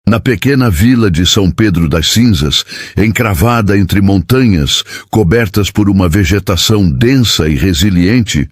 Na pequena vila de São Pedro das Cinzas, encravada entre montanhas, cobertas por uma vegetação densa e resiliente,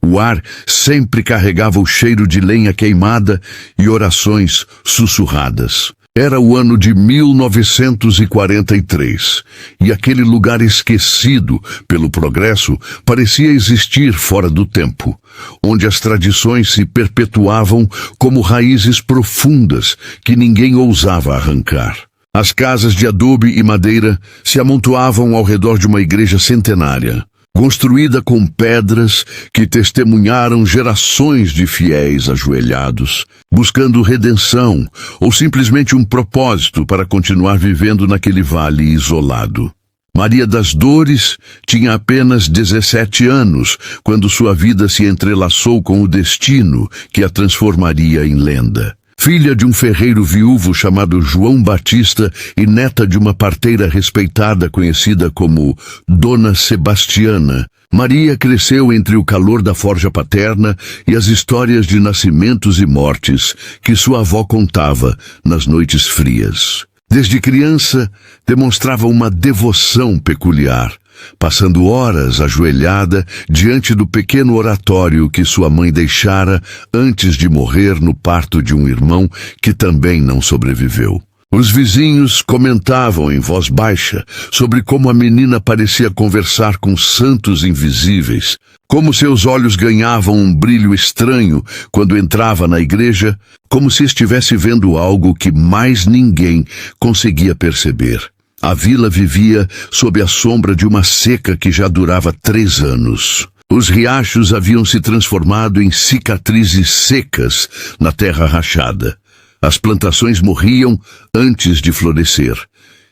o ar sempre carregava o cheiro de lenha queimada e orações sussurradas. Era o ano de 1943, e aquele lugar esquecido pelo progresso parecia existir fora do tempo, onde as tradições se perpetuavam como raízes profundas que ninguém ousava arrancar. As casas de adobe e madeira se amontoavam ao redor de uma igreja centenária, construída com pedras que testemunharam gerações de fiéis ajoelhados, buscando redenção ou simplesmente um propósito para continuar vivendo naquele vale isolado. Maria das Dores tinha apenas 17 anos quando sua vida se entrelaçou com o destino que a transformaria em lenda. Filha de um ferreiro viúvo chamado João Batista e neta de uma parteira respeitada conhecida como Dona Sebastiana, Maria cresceu entre o calor da forja paterna e as histórias de nascimentos e mortes que sua avó contava nas noites frias. Desde criança, demonstrava uma devoção peculiar, passando horas ajoelhada diante do pequeno oratório que sua mãe deixara antes de morrer no parto de um irmão que também não sobreviveu. Os vizinhos comentavam em voz baixa sobre como a menina parecia conversar com santos invisíveis, como seus olhos ganhavam um brilho estranho quando entrava na igreja, como se estivesse vendo algo que mais ninguém conseguia perceber. A vila vivia sob a sombra de uma seca que já durava 3 anos. Os riachos haviam se transformado em cicatrizes secas na terra rachada. As plantações morriam antes de florescer,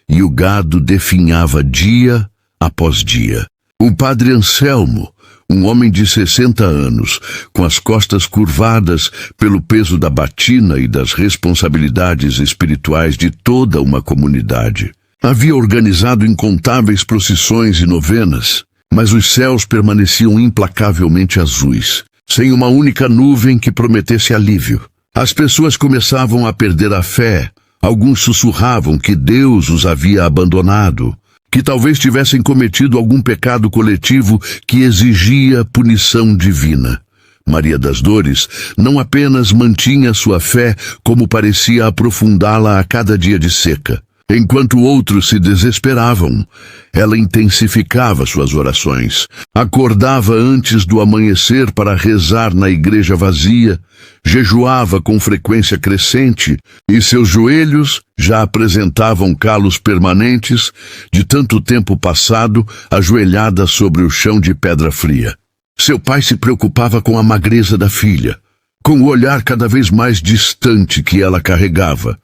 e o gado definhava dia após dia. O padre Anselmo, um homem de 60 anos, com as costas curvadas pelo peso da batina e das responsabilidades espirituais de toda uma comunidade, havia organizado incontáveis procissões e novenas, mas os céus permaneciam implacavelmente azuis, sem uma única nuvem que prometesse alívio. As pessoas começavam a perder a fé, alguns sussurravam que Deus os havia abandonado, que talvez tivessem cometido algum pecado coletivo que exigia punição divina. Maria das Dores não apenas mantinha sua fé, como parecia aprofundá-la a cada dia de seca. Enquanto outros se desesperavam, ela intensificava suas orações. Acordava antes do amanhecer para rezar na igreja vazia, jejuava com frequência crescente e seus joelhos já apresentavam calos permanentes de tanto tempo passado ajoelhada sobre o chão de pedra fria. Seu pai se preocupava com a magreza da filha, com o olhar cada vez mais distante que ela carregava.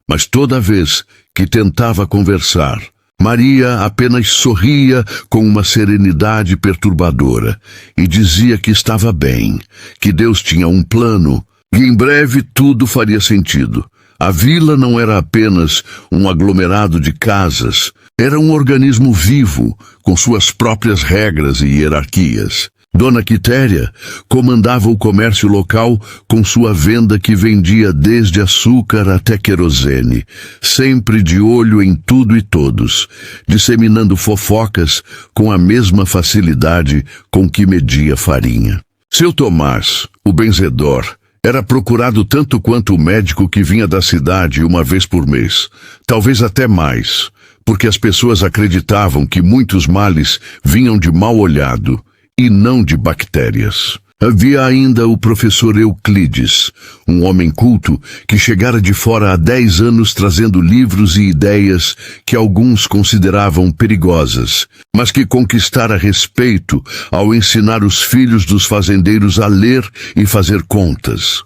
Mas toda vez que tentava conversar, Maria apenas sorria com uma serenidade perturbadora e dizia que estava bem, que Deus tinha um plano e em breve tudo faria sentido. A vila não era apenas um aglomerado de casas, era um organismo vivo, com suas próprias regras e hierarquias. Dona Quitéria comandava o comércio local com sua venda que vendia desde açúcar até querosene, sempre de olho em tudo e todos, disseminando fofocas com a mesma facilidade com que media farinha. Seu Tomás, o benzedor, era procurado tanto quanto o médico que vinha da cidade uma vez por mês, talvez até mais, porque as pessoas acreditavam que muitos males vinham de mal olhado e não de bactérias. Havia ainda o professor Euclides, um homem culto que chegara de fora há 10 anos trazendo livros e ideias que alguns consideravam perigosas, mas que conquistara respeito ao ensinar os filhos dos fazendeiros a ler e fazer contas.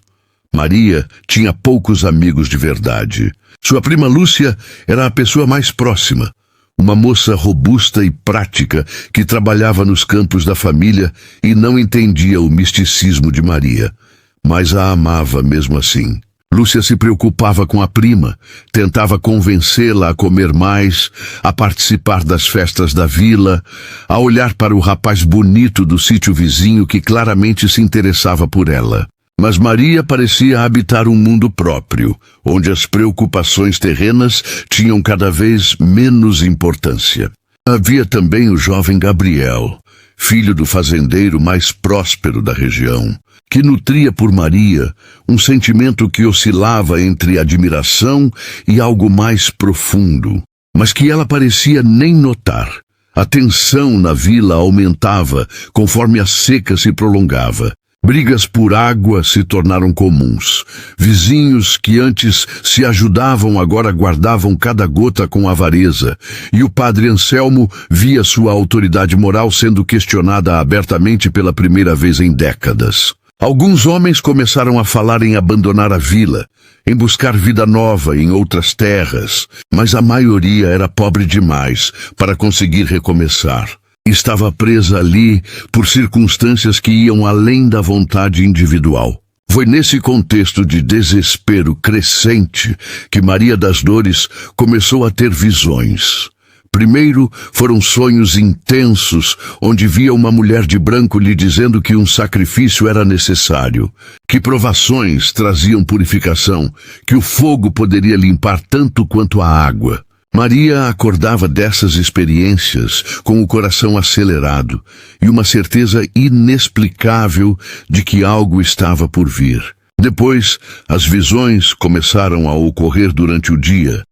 Maria tinha poucos amigos de verdade. Sua prima Lúcia era a pessoa mais próxima. Uma moça robusta e prática que trabalhava nos campos da família e não entendia o misticismo de Maria, mas a amava mesmo assim. Lúcia se preocupava com a prima, tentava convencê-la a comer mais, a participar das festas da vila, a olhar para o rapaz bonito do sítio vizinho que claramente se interessava por ela. Mas Maria parecia habitar um mundo próprio, onde as preocupações terrenas tinham cada vez menos importância. Havia também o jovem Gabriel, filho do fazendeiro mais próspero da região, que nutria por Maria um sentimento que oscilava entre admiração e algo mais profundo, mas que ela parecia nem notar. A tensão na vila aumentava conforme a seca se prolongava. Brigas por água se tornaram comuns. Vizinhos que antes se ajudavam agora guardavam cada gota com avareza, e o padre Anselmo via sua autoridade moral sendo questionada abertamente pela primeira vez em décadas. Alguns homens começaram a falar em abandonar a vila, em buscar vida nova em outras terras, mas a maioria era pobre demais para conseguir recomeçar. Estava presa ali por circunstâncias que iam além da vontade individual. Foi nesse contexto de desespero crescente que Maria das Dores começou a ter visões. Primeiro foram sonhos intensos, onde via uma mulher de branco lhe dizendo que um sacrifício era necessário, que provações traziam purificação, que o fogo poderia limpar tanto quanto a água. Maria acordava dessas experiências com o coração acelerado e uma certeza inexplicável de que algo estava por vir. Depois, as visões começaram a ocorrer durante o dia,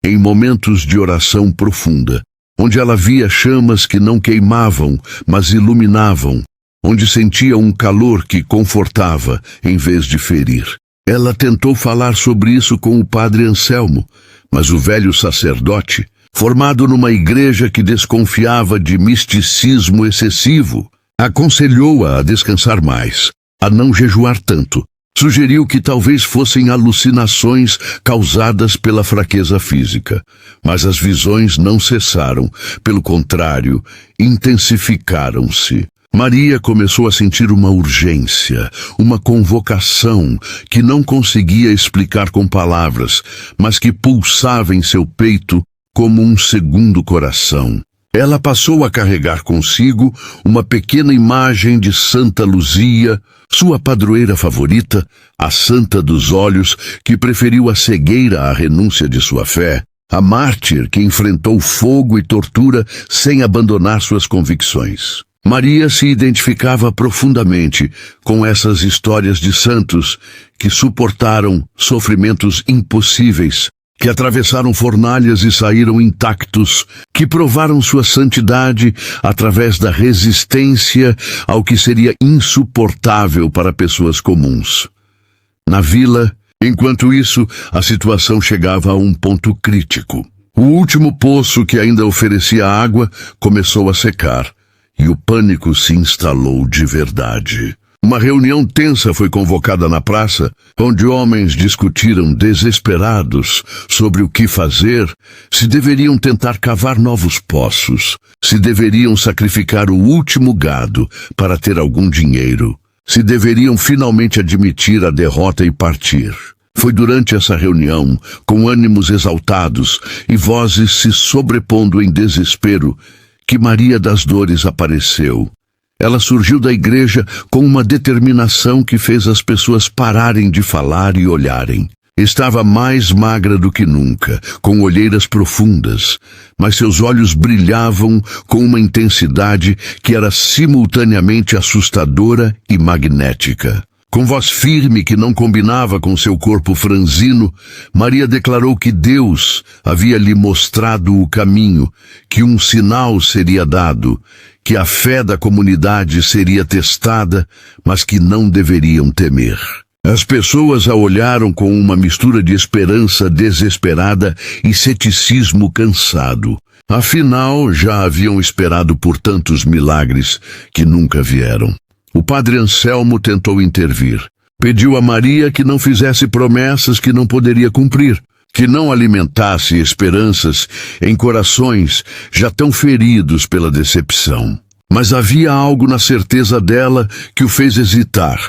em momentos de oração profunda, onde ela via chamas que não queimavam, mas iluminavam, onde sentia um calor que confortava em vez de ferir. Ela tentou falar sobre isso com o padre Anselmo, mas o velho sacerdote, formado numa igreja que desconfiava de misticismo excessivo, aconselhou-a a descansar mais, a não jejuar tanto. Sugeriu que talvez fossem alucinações causadas pela fraqueza física, mas as visões não cessaram, pelo contrário, intensificaram-se. Maria começou a sentir uma urgência, uma convocação que não conseguia explicar com palavras, mas que pulsava em seu peito como um segundo coração. Ela passou a carregar consigo uma pequena imagem de Santa Luzia, sua padroeira favorita, a Santa dos Olhos, que preferiu a cegueira à renúncia de sua fé, a mártir que enfrentou fogo e tortura sem abandonar suas convicções. Maria se identificava profundamente com essas histórias de santos que suportaram sofrimentos impossíveis, que atravessaram fornalhas e saíram intactos, que provaram sua santidade através da resistência ao que seria insuportável para pessoas comuns. Na vila, enquanto isso, a situação chegava a um ponto crítico. O último poço que ainda oferecia água começou a secar, e o pânico se instalou de verdade. Uma reunião tensa foi convocada na praça, onde homens discutiram desesperados sobre o que fazer, se deveriam tentar cavar novos poços, se deveriam sacrificar o último gado para ter algum dinheiro, se deveriam finalmente admitir a derrota e partir. Foi durante essa reunião, com ânimos exaltados e vozes se sobrepondo em desespero, que Maria das Dores apareceu. Ela surgiu da igreja com uma determinação que fez as pessoas pararem de falar e olharem. Estava mais magra do que nunca, com olheiras profundas, mas seus olhos brilhavam com uma intensidade que era simultaneamente assustadora e magnética. Com voz firme que não combinava com seu corpo franzino, Maria declarou que Deus havia lhe mostrado o caminho, que um sinal seria dado, que a fé da comunidade seria testada, mas que não deveriam temer. As pessoas a olharam com uma mistura de esperança desesperada e ceticismo cansado. Afinal, já haviam esperado por tantos milagres que nunca vieram. O padre Anselmo tentou intervir. Pediu a Maria que não fizesse promessas que não poderia cumprir, que não alimentasse esperanças em corações já tão feridos pela decepção. Mas havia algo na certeza dela que o fez hesitar,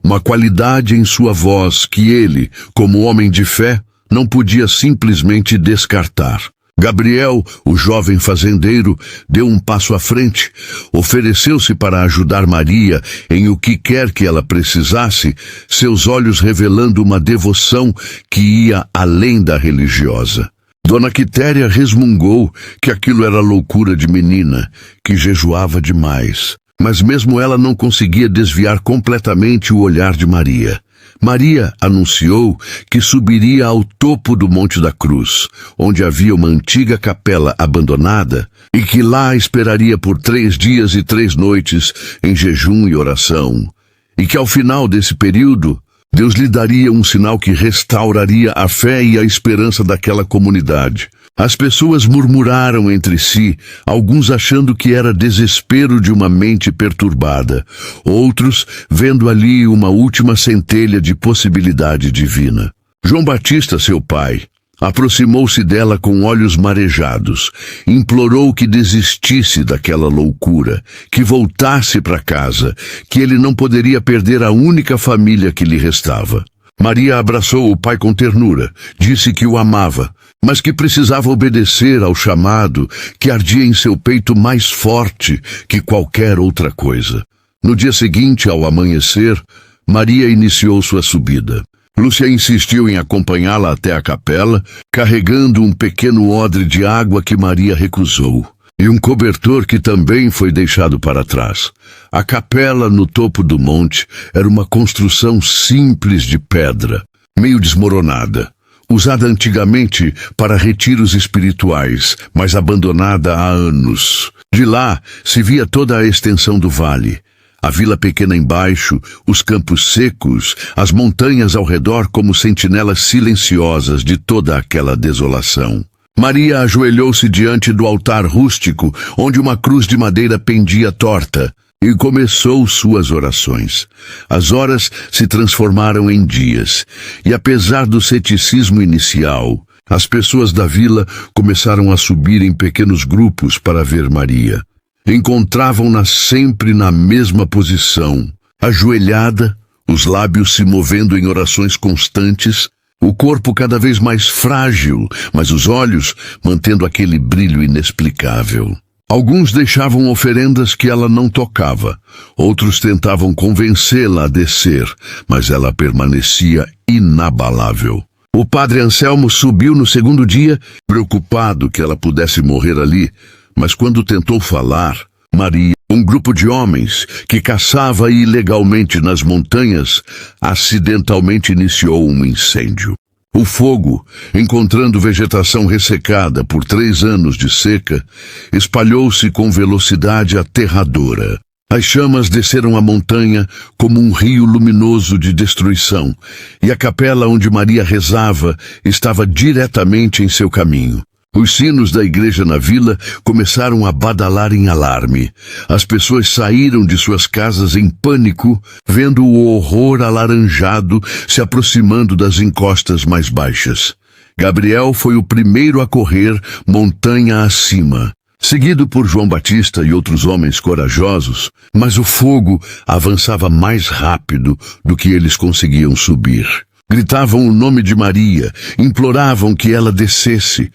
uma qualidade em sua voz que ele, como homem de fé, não podia simplesmente descartar. Gabriel, o jovem fazendeiro, deu um passo à frente, ofereceu-se para ajudar Maria em o que quer que ela precisasse, seus olhos revelando uma devoção que ia além da religiosa. Dona Quitéria resmungou que aquilo era loucura de menina, que jejuava demais. Mas mesmo ela não conseguia desviar completamente o olhar de Maria. Maria anunciou que subiria ao topo do Monte da Cruz, onde havia uma antiga capela abandonada, e que lá esperaria por 3 dias e 3 noites em jejum e oração. E que ao final desse período, Deus lhe daria um sinal que restauraria a fé e a esperança daquela comunidade. As pessoas murmuraram entre si, alguns achando que era desespero de uma mente perturbada, outros vendo ali uma última centelha de possibilidade divina. João Batista, seu pai, aproximou-se dela com olhos marejados, implorou que desistisse daquela loucura, que voltasse para casa, que ele não poderia perder a única família que lhe restava. Maria abraçou o pai com ternura, disse que o amava, mas que precisava obedecer ao chamado que ardia em seu peito mais forte que qualquer outra coisa. No dia seguinte, ao amanhecer, Maria iniciou sua subida. Lúcia insistiu em acompanhá-la até a capela, carregando um pequeno odre de água que Maria recusou, e um cobertor que também foi deixado para trás. A capela no topo do monte era uma construção simples de pedra, meio desmoronada, usada antigamente para retiros espirituais, mas abandonada há anos. De lá se via toda a extensão do vale. A vila pequena embaixo, os campos secos, as montanhas ao redor como sentinelas silenciosas de toda aquela desolação. Maria ajoelhou-se diante do altar rústico, onde uma cruz de madeira pendia torta, e começou suas orações. As horas se transformaram em dias, e apesar do ceticismo inicial, as pessoas da vila começaram a subir em pequenos grupos para ver Maria. Encontravam-na sempre na mesma posição, ajoelhada, os lábios se movendo em orações constantes, o corpo cada vez mais frágil, mas os olhos mantendo aquele brilho inexplicável. Alguns deixavam oferendas que ela não tocava, outros tentavam convencê-la a descer, mas ela permanecia inabalável. O padre Anselmo subiu no segundo dia, preocupado que ela pudesse morrer ali, mas quando tentou falar, Maria, um grupo de homens que caçava ilegalmente nas montanhas, acidentalmente iniciou um incêndio. O fogo, encontrando vegetação ressecada por 3 anos de seca, espalhou-se com velocidade aterradora. As chamas desceram a montanha como um rio luminoso de destruição, e a capela onde Maria rezava estava diretamente em seu caminho. Os sinos da igreja na vila começaram a badalar em alarme. As pessoas saíram de suas casas em pânico, vendo o horror alaranjado se aproximando das encostas mais baixas. Gabriel foi o primeiro a correr montanha acima, seguido por João Batista e outros homens corajosos, mas o fogo avançava mais rápido do que eles conseguiam subir. Gritavam o nome de Maria, imploravam que ela descesse,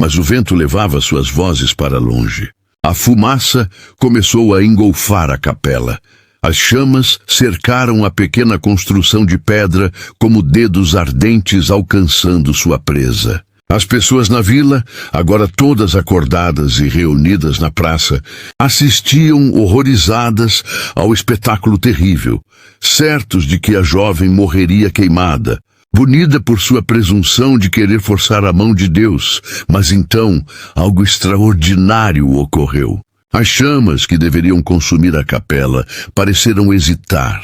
mas o vento levava suas vozes para longe. A fumaça começou a engolfar a capela. As chamas cercaram a pequena construção de pedra como dedos ardentes alcançando sua presa. As pessoas na vila, agora todas acordadas e reunidas na praça, assistiam horrorizadas ao espetáculo terrível, certos de que a jovem morreria queimada, punida por sua presunção de querer forçar a mão de Deus. Mas então, algo extraordinário ocorreu. As chamas que deveriam consumir a capela pareceram hesitar,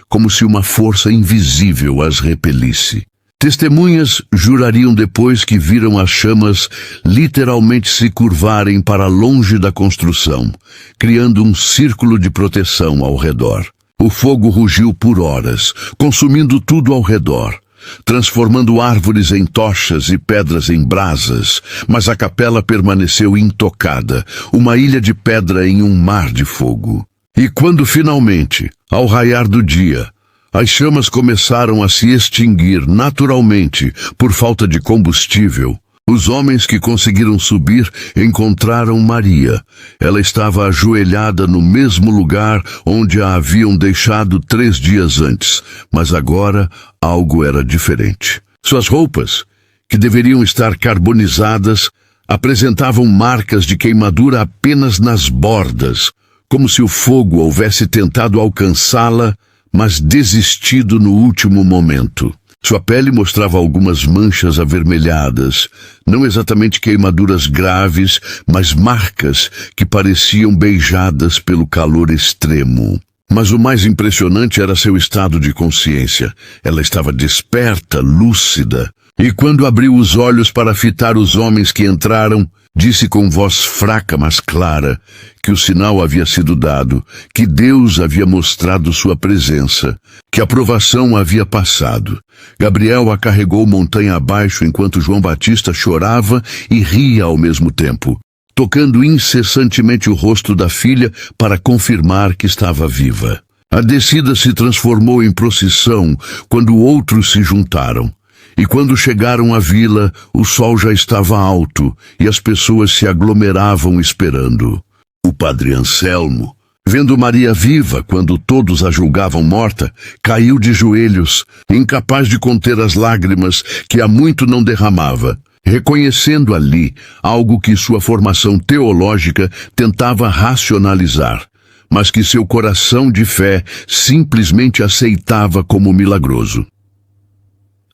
como se uma força invisível as repelisse. Testemunhas jurariam depois que viram as chamas literalmente se curvarem para longe da construção, criando um círculo de proteção ao redor. O fogo rugiu por horas, consumindo tudo ao redor, transformando árvores em tochas e pedras em brasas, mas a capela permaneceu intocada, uma ilha de pedra em um mar de fogo. E quando finalmente, ao raiar do dia, as chamas começaram a se extinguir naturalmente por falta de combustível, Os homens que conseguiram subir encontraram Maria. Ela estava ajoelhada no mesmo lugar onde a haviam deixado 3 dias antes, mas agora algo era diferente. Suas roupas, que deveriam estar carbonizadas, apresentavam marcas de queimadura apenas nas bordas, como se o fogo houvesse tentado alcançá-la, mas desistido no último momento. Sua pele mostrava algumas manchas avermelhadas, não exatamente queimaduras graves, mas marcas que pareciam beijadas pelo calor extremo. Mas o mais impressionante era seu estado de consciência. Ela estava desperta, lúcida, e quando abriu os olhos para fitar os homens que entraram, disse com voz fraca, mas clara, que o sinal havia sido dado, que Deus havia mostrado sua presença, que a provação havia passado. Gabriel a carregou montanha abaixo enquanto João Batista chorava e ria ao mesmo tempo, tocando incessantemente o rosto da filha para confirmar que estava viva. A descida se transformou em procissão quando outros se juntaram. E quando chegaram à vila, o sol já estava alto e as pessoas se aglomeravam esperando. O padre Anselmo, vendo Maria viva quando todos a julgavam morta, caiu de joelhos, incapaz de conter as lágrimas que há muito não derramava, reconhecendo ali algo que sua formação teológica tentava racionalizar, mas que seu coração de fé simplesmente aceitava como milagroso.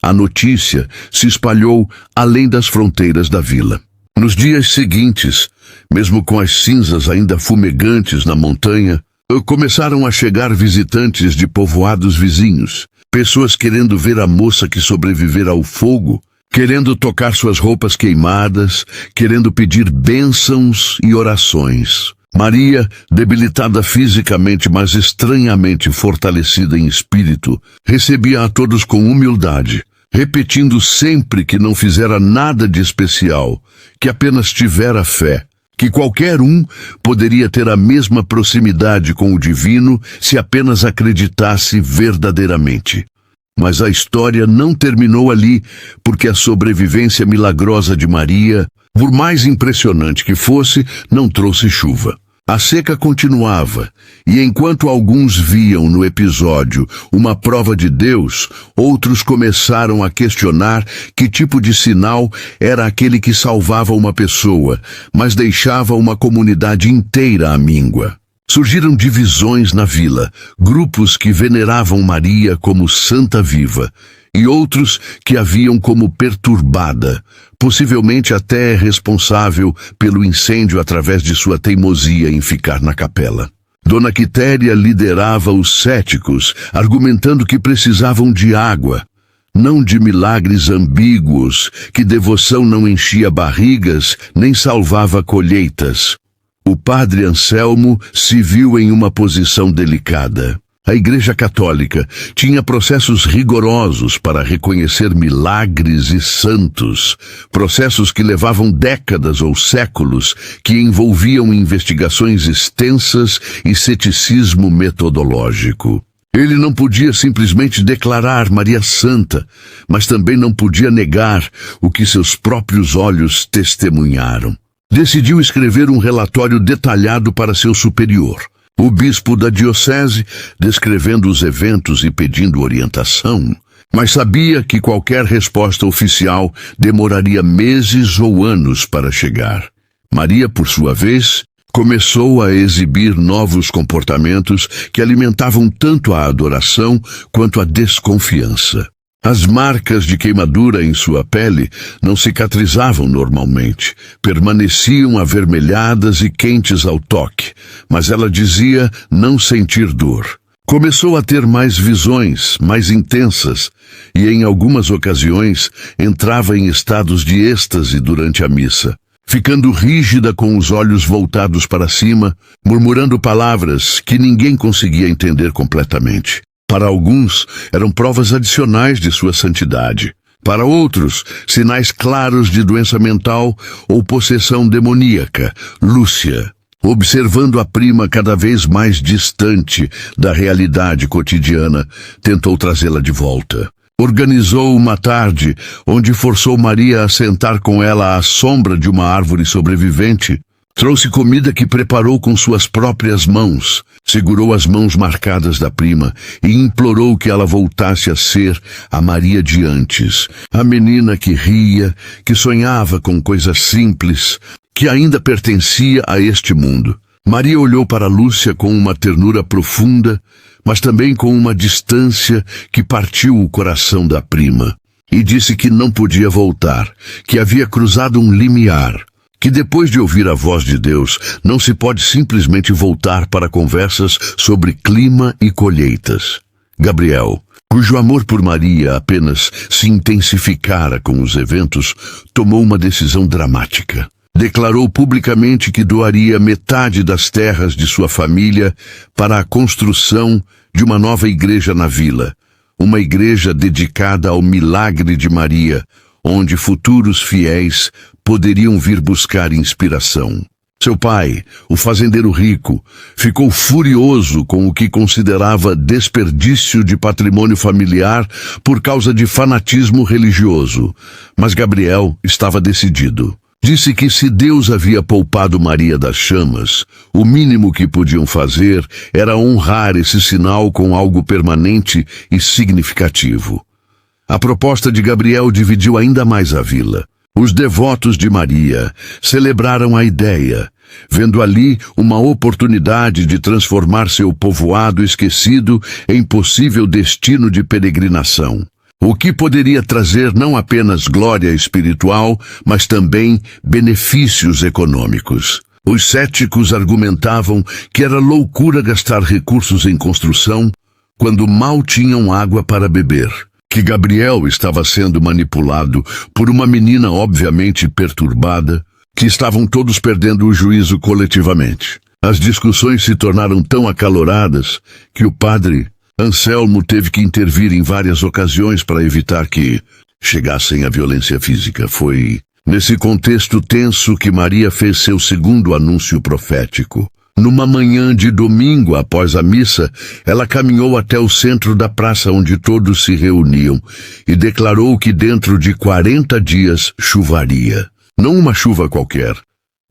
A notícia se espalhou além das fronteiras da vila. Nos dias seguintes, mesmo com as cinzas ainda fumegantes na montanha, começaram a chegar visitantes de povoados vizinhos, pessoas querendo ver a moça que sobrevivera ao fogo, querendo tocar suas roupas queimadas, querendo pedir bênçãos e orações. Maria, debilitada fisicamente, mas estranhamente fortalecida em espírito, recebia a todos com humildade, repetindo sempre que não fizera nada de especial, que apenas tivera fé, que qualquer um poderia ter a mesma proximidade com o divino se apenas acreditasse verdadeiramente. Mas a história não terminou ali, porque a sobrevivência milagrosa de Maria, por mais impressionante que fosse, não trouxe chuva. A seca continuava, e enquanto alguns viam no episódio uma prova de Deus, outros começaram a questionar que tipo de sinal era aquele que salvava uma pessoa, mas deixava uma comunidade inteira à míngua. Surgiram divisões na vila, grupos que veneravam Maria como santa viva, e outros que a viam como perturbada, possivelmente até responsável pelo incêndio através de sua teimosia em ficar na capela. Dona Quitéria liderava os céticos, argumentando que precisavam de água, não de milagres ambíguos, que devoção não enchia barrigas nem salvava colheitas. O padre Anselmo se viu em uma posição delicada. A Igreja Católica tinha processos rigorosos para reconhecer milagres e santos, processos que levavam décadas ou séculos, que envolviam investigações extensas e ceticismo metodológico. Ele não podia simplesmente declarar Maria Santa, mas também não podia negar o que seus próprios olhos testemunharam. Decidiu escrever um relatório detalhado para seu superior, o bispo da diocese, descrevendo os eventos e pedindo orientação, mas sabia que qualquer resposta oficial demoraria meses ou anos para chegar. Maria, por sua vez, começou a exibir novos comportamentos que alimentavam tanto a adoração quanto a desconfiança. As marcas de queimadura em sua pele não cicatrizavam normalmente, permaneciam avermelhadas e quentes ao toque, mas ela dizia não sentir dor. Começou a ter mais visões, mais intensas, e em algumas ocasiões entrava em estados de êxtase durante a missa, ficando rígida com os olhos voltados para cima, murmurando palavras que ninguém conseguia entender completamente. Para alguns, eram provas adicionais de sua santidade. Para outros, sinais claros de doença mental ou possessão demoníaca. Lúcia, observando a prima cada vez mais distante da realidade cotidiana, tentou trazê-la de volta. Organizou uma tarde onde forçou Maria a sentar com ela à sombra de uma árvore sobrevivente. Trouxe comida que preparou com suas próprias mãos, segurou as mãos marcadas da prima e implorou que ela voltasse a ser a Maria de antes, a menina que ria, que sonhava com coisas simples, que ainda pertencia a este mundo. Maria olhou para Lúcia com uma ternura profunda, mas também com uma distância que partiu o coração da prima, e disse que não podia voltar, que havia cruzado um limiar, que depois de ouvir a voz de Deus, não se pode simplesmente voltar para conversas sobre clima e colheitas. Gabriel, cujo amor por Maria apenas se intensificara com os eventos, tomou uma decisão dramática. Declarou publicamente que doaria metade das terras de sua família para a construção de uma nova igreja na vila, uma igreja dedicada ao milagre de Maria, onde futuros fiéis poderiam vir buscar inspiração. Seu pai, o fazendeiro rico, ficou furioso com o que considerava desperdício de patrimônio familiar por causa de fanatismo religioso, mas Gabriel estava decidido. Disse que se Deus havia poupado Maria das chamas, o mínimo que podiam fazer era honrar esse sinal com algo permanente e significativo. A proposta de Gabriel dividiu ainda mais a vila. Os devotos de Maria celebraram a ideia, vendo ali uma oportunidade de transformar seu povoado esquecido em possível destino de peregrinação. O que poderia trazer não apenas glória espiritual, mas também benefícios econômicos. Os céticos argumentavam que era loucura gastar recursos em construção quando mal tinham água para beber, que Gabriel estava sendo manipulado por uma menina obviamente perturbada, que estavam todos perdendo o juízo coletivamente. As discussões se tornaram tão acaloradas que o padre Anselmo teve que intervir em várias ocasiões para evitar que chegassem à violência física. Foi nesse contexto tenso que Maria fez seu segundo anúncio profético. Numa manhã de domingo, após a missa, ela caminhou até o centro da praça onde todos se reuniam e declarou que dentro de 40 dias chuvaria. Não uma chuva qualquer,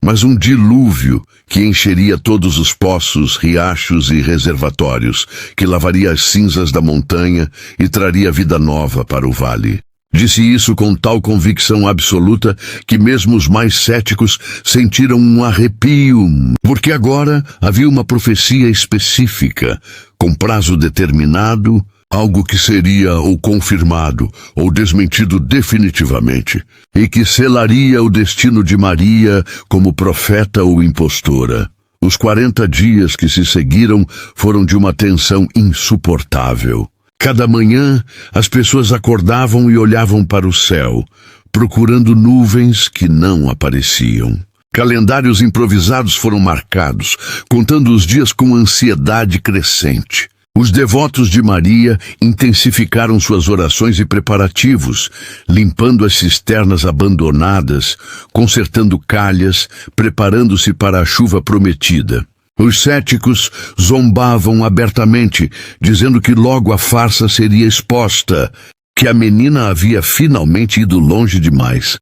mas um dilúvio que encheria todos os poços, riachos e reservatórios, que lavaria as cinzas da montanha e traria vida nova para o vale. Disse isso com tal convicção absoluta que mesmo os mais céticos sentiram um arrepio, porque agora havia uma profecia específica, com prazo determinado, algo que seria ou confirmado ou desmentido definitivamente, e que selaria o destino de Maria como profeta ou impostora. Os 40 dias que se seguiram foram de uma tensão insuportável. Cada manhã, as pessoas acordavam e olhavam para o céu, procurando nuvens que não apareciam. Calendários improvisados foram marcados, contando os dias com ansiedade crescente. Os devotos de Maria intensificaram suas orações e preparativos, limpando as cisternas abandonadas, consertando calhas, preparando-se para a chuva prometida. Os céticos zombavam abertamente, dizendo que logo a farsa seria exposta, que a menina havia finalmente ido longe demais,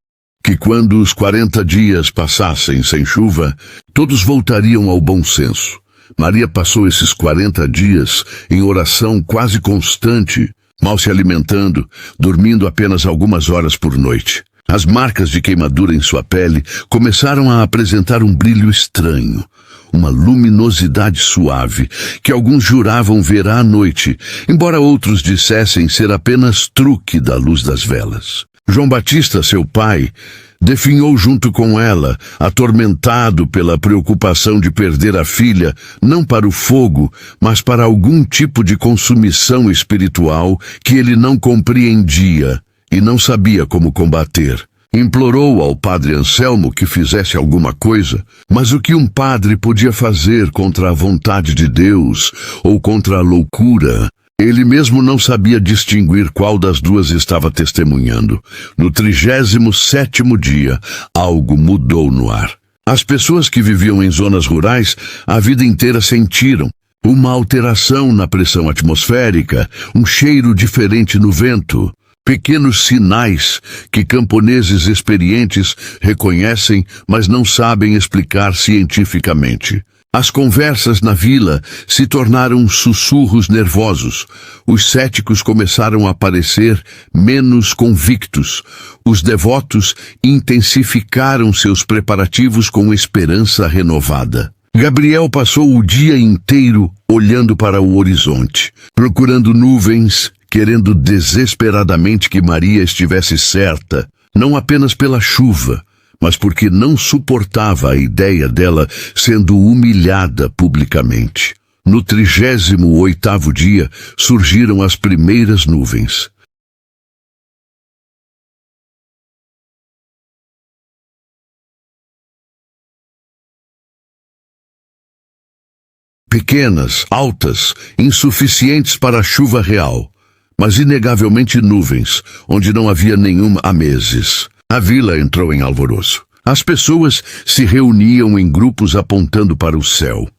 que quando os 40 dias passassem sem chuva, todos voltariam ao bom senso. Maria passou esses 40 dias em oração quase constante, mal se alimentando, dormindo apenas algumas horas por noite. As marcas de queimadura em sua pele começaram a apresentar um brilho estranho, uma luminosidade suave, que alguns juravam ver à noite, embora outros dissessem ser apenas truque da luz das velas. João Batista, seu pai, definhou junto com ela, atormentado pela preocupação de perder a filha, não para o fogo, mas para algum tipo de consumição espiritual que ele não compreendia e não sabia como combater. Implorou ao padre Anselmo que fizesse alguma coisa, mas o que um padre podia fazer contra a vontade de Deus ou contra a loucura? Ele mesmo não sabia distinguir qual das duas estava testemunhando. No 37º dia, algo mudou no ar. As pessoas que viviam em zonas rurais a vida inteira sentiram, Uma alteração na pressão atmosférica, um cheiro diferente no vento. Pequenos sinais que camponeses experientes reconhecem, mas não sabem explicar cientificamente. As conversas na vila se tornaram sussurros nervosos. Os céticos começaram a parecer menos convictos. Os devotos intensificaram seus preparativos com esperança renovada. Gabriel passou o dia inteiro olhando para o horizonte, procurando nuvens, querendo desesperadamente que Maria estivesse certa, não apenas pela chuva, mas porque não suportava a ideia dela sendo humilhada publicamente. No 38º dia, surgiram as primeiras nuvens. Pequenas, altas, insuficientes para a chuva real, mas inegavelmente nuvens, onde não havia nenhuma há meses. A vila entrou em alvoroço. As pessoas se reuniam em grupos apontando para o céu,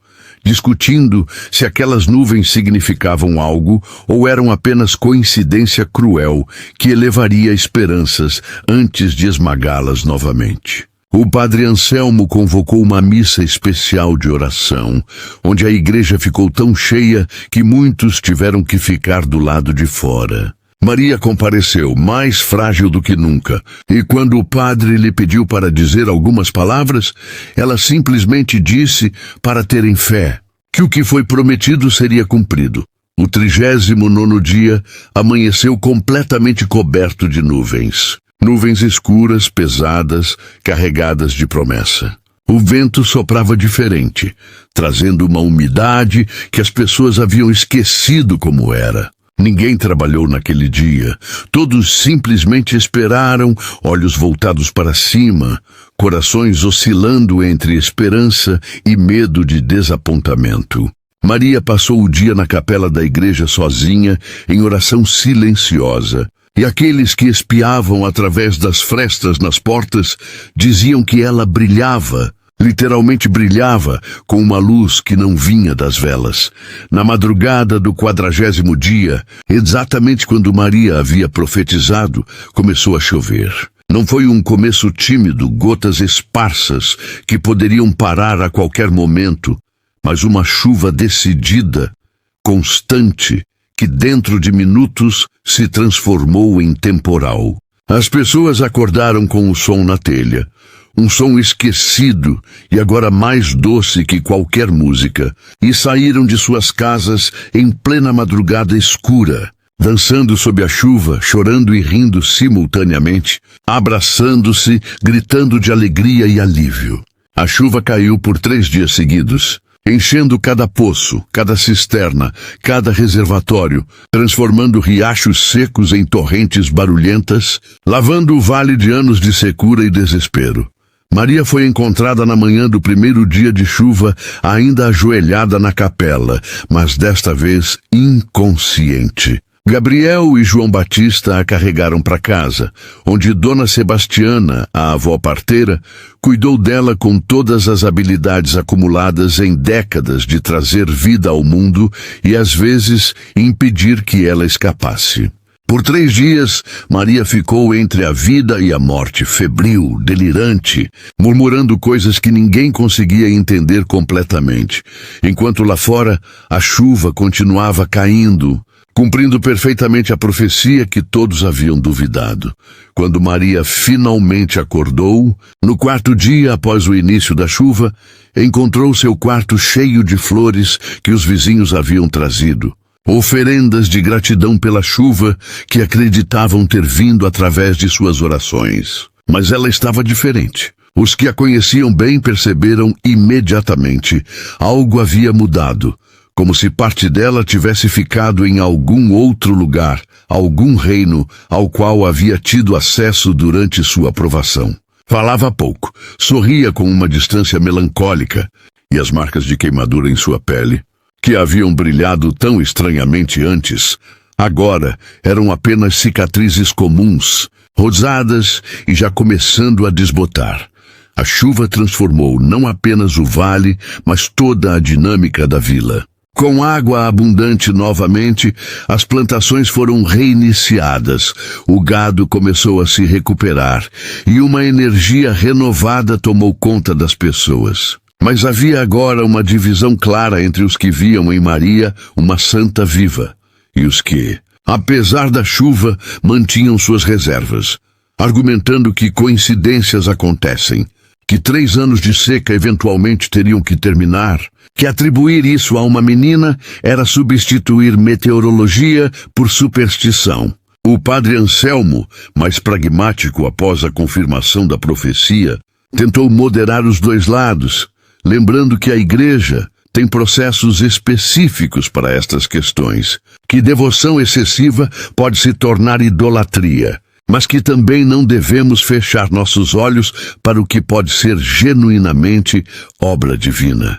discutindo se aquelas nuvens significavam algo ou eram apenas coincidência cruel que elevaria esperanças antes de esmagá-las novamente. O padre Anselmo convocou uma missa especial de oração, onde a igreja ficou tão cheia que muitos tiveram que ficar do lado de fora. Maria compareceu, mais frágil do que nunca, e quando o padre lhe pediu para dizer algumas palavras, ela simplesmente disse para terem fé, que o que foi prometido seria cumprido. O 39º dia amanheceu completamente coberto de nuvens. Nuvens escuras, pesadas, carregadas de promessa. O vento soprava diferente, trazendo uma umidade que as pessoas haviam esquecido como era. Ninguém trabalhou naquele dia. Todos simplesmente esperaram, olhos voltados para cima, corações oscilando entre esperança e medo de desapontamento. Maria passou o dia na capela da igreja sozinha, em oração silenciosa. E aqueles que espiavam através das frestas nas portas diziam que ela brilhava, literalmente brilhava, com uma luz que não vinha das velas. Na madrugada do 40º dia, exatamente quando Maria havia profetizado, começou a chover. Não foi um começo tímido, gotas esparsas que poderiam parar a qualquer momento, mas uma chuva decidida, constante, que dentro de minutos se transformou em temporal. As pessoas acordaram com o som na telha, um som esquecido e agora mais doce que qualquer música, e saíram de suas casas em plena madrugada escura, dançando sob a chuva, chorando e rindo simultaneamente, abraçando-se, gritando de alegria e alívio. A chuva caiu por 3 dias seguidos, enchendo cada poço, cada cisterna, cada reservatório, transformando riachos secos em torrentes barulhentas, lavando o vale de anos de secura e desespero. Maria foi encontrada na manhã do 1º dia de chuva, ainda ajoelhada na capela, mas desta vez inconsciente. Gabriel e João Batista a carregaram para casa, onde Dona Sebastiana, a avó parteira, cuidou dela com todas as habilidades acumuladas em décadas de trazer vida ao mundo e, às vezes, impedir que ela escapasse. Por 3 dias, Maria ficou entre a vida e a morte, febril, delirante, murmurando coisas que ninguém conseguia entender completamente, enquanto lá fora a chuva continuava caindo, cumprindo perfeitamente a profecia que todos haviam duvidado. Quando Maria finalmente acordou, no 4º dia após o início da chuva, encontrou seu quarto cheio de flores que os vizinhos haviam trazido. Oferendas de gratidão pela chuva que acreditavam ter vindo através de suas orações. Mas ela estava diferente. Os que a conheciam bem perceberam imediatamente. Algo havia mudado. Como se parte dela tivesse ficado em algum outro lugar, algum reino ao qual havia tido acesso durante sua provação. Falava pouco, sorria com uma distância melancólica, e as marcas de queimadura em sua pele, que haviam brilhado tão estranhamente antes, agora eram apenas cicatrizes comuns, rosadas e já começando a desbotar. A chuva transformou não apenas o vale, mas toda a dinâmica da vila. Com água abundante novamente, as plantações foram reiniciadas, o gado começou a se recuperar e uma energia renovada tomou conta das pessoas. Mas havia agora uma divisão clara entre os que viam em Maria uma santa viva e os que, apesar da chuva, mantinham suas reservas, argumentando que coincidências acontecem, que 3 anos de seca eventualmente teriam que terminar, que atribuir isso a uma menina era substituir meteorologia por superstição. O padre Anselmo, mais pragmático após a confirmação da profecia, tentou moderar os dois lados, lembrando que a Igreja tem processos específicos para estas questões, que devoção excessiva pode se tornar idolatria, mas que também não devemos fechar nossos olhos para o que pode ser genuinamente obra divina.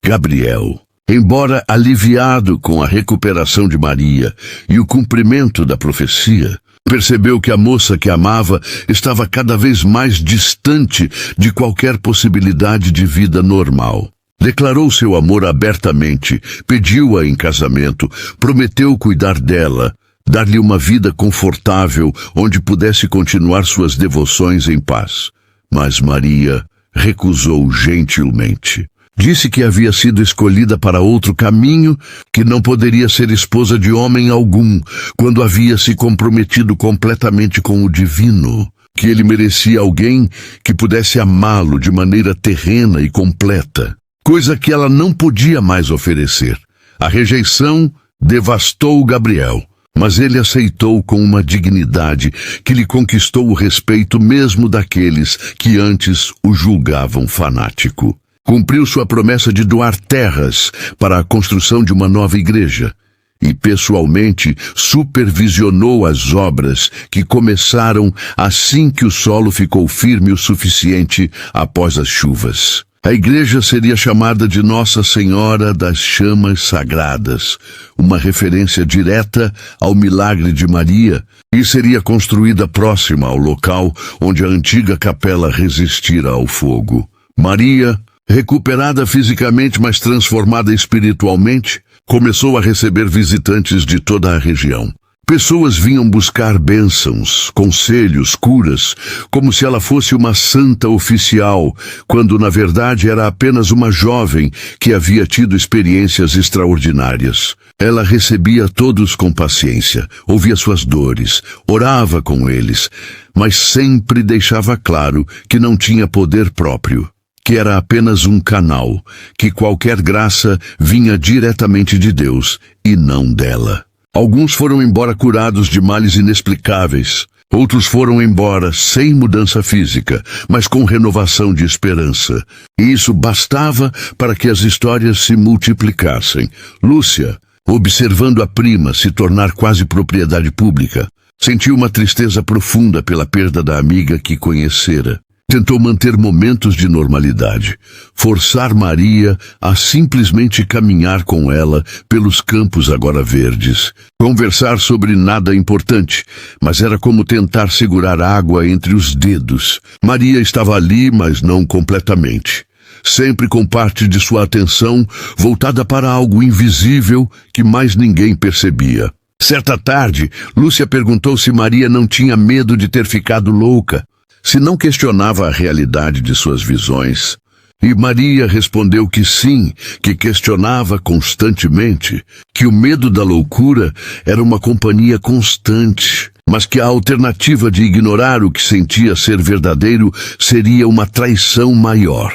Gabriel, embora aliviado com a recuperação de Maria e o cumprimento da profecia, percebeu que a moça que amava estava cada vez mais distante de qualquer possibilidade de vida normal. Declarou seu amor abertamente, pediu-a em casamento, prometeu cuidar dela, dar-lhe uma vida confortável onde pudesse continuar suas devoções em paz. Mas Maria recusou gentilmente. Disse que havia sido escolhida para outro caminho, que não poderia ser esposa de homem algum, quando havia se comprometido completamente com o divino, que ele merecia alguém que pudesse amá-lo de maneira terrena e completa, coisa que ela não podia mais oferecer. A rejeição devastou Gabriel, mas ele aceitou com uma dignidade que lhe conquistou o respeito mesmo daqueles que antes o julgavam fanático. Cumpriu sua promessa de doar terras para a construção de uma nova igreja e pessoalmente supervisionou as obras que começaram assim que o solo ficou firme o suficiente após as chuvas. A igreja seria chamada de Nossa Senhora das Chamas Sagradas, uma referência direta ao milagre de Maria, e seria construída próxima ao local onde a antiga capela resistira ao fogo. Maria, recuperada fisicamente, mas transformada espiritualmente, começou a receber visitantes de toda a região. Pessoas vinham buscar bênçãos, conselhos, curas, como se ela fosse uma santa oficial, quando na verdade era apenas uma jovem que havia tido experiências extraordinárias. Ela recebia todos com paciência, ouvia suas dores, orava com eles, mas sempre deixava claro que não tinha poder próprio, que era apenas um canal, que qualquer graça vinha diretamente de Deus e não dela. Alguns foram embora curados de males inexplicáveis. Outros foram embora sem mudança física, mas com renovação de esperança. E isso bastava para que as histórias se multiplicassem. Lúcia, observando a prima se tornar quase propriedade pública, sentiu uma tristeza profunda pela perda da amiga que conhecera. Tentou manter momentos de normalidade, forçar Maria a simplesmente caminhar com ela pelos campos agora verdes, conversar sobre nada importante, mas era como tentar segurar água entre os dedos. Maria estava ali, mas não completamente, sempre com parte de sua atenção voltada para algo invisível que mais ninguém percebia. Certa tarde, Lúcia perguntou se Maria não tinha medo de ter ficado louca, se não questionava a realidade de suas visões. E Maria respondeu que sim, que questionava constantemente, que o medo da loucura era uma companhia constante, mas que a alternativa de ignorar o que sentia ser verdadeiro seria uma traição maior.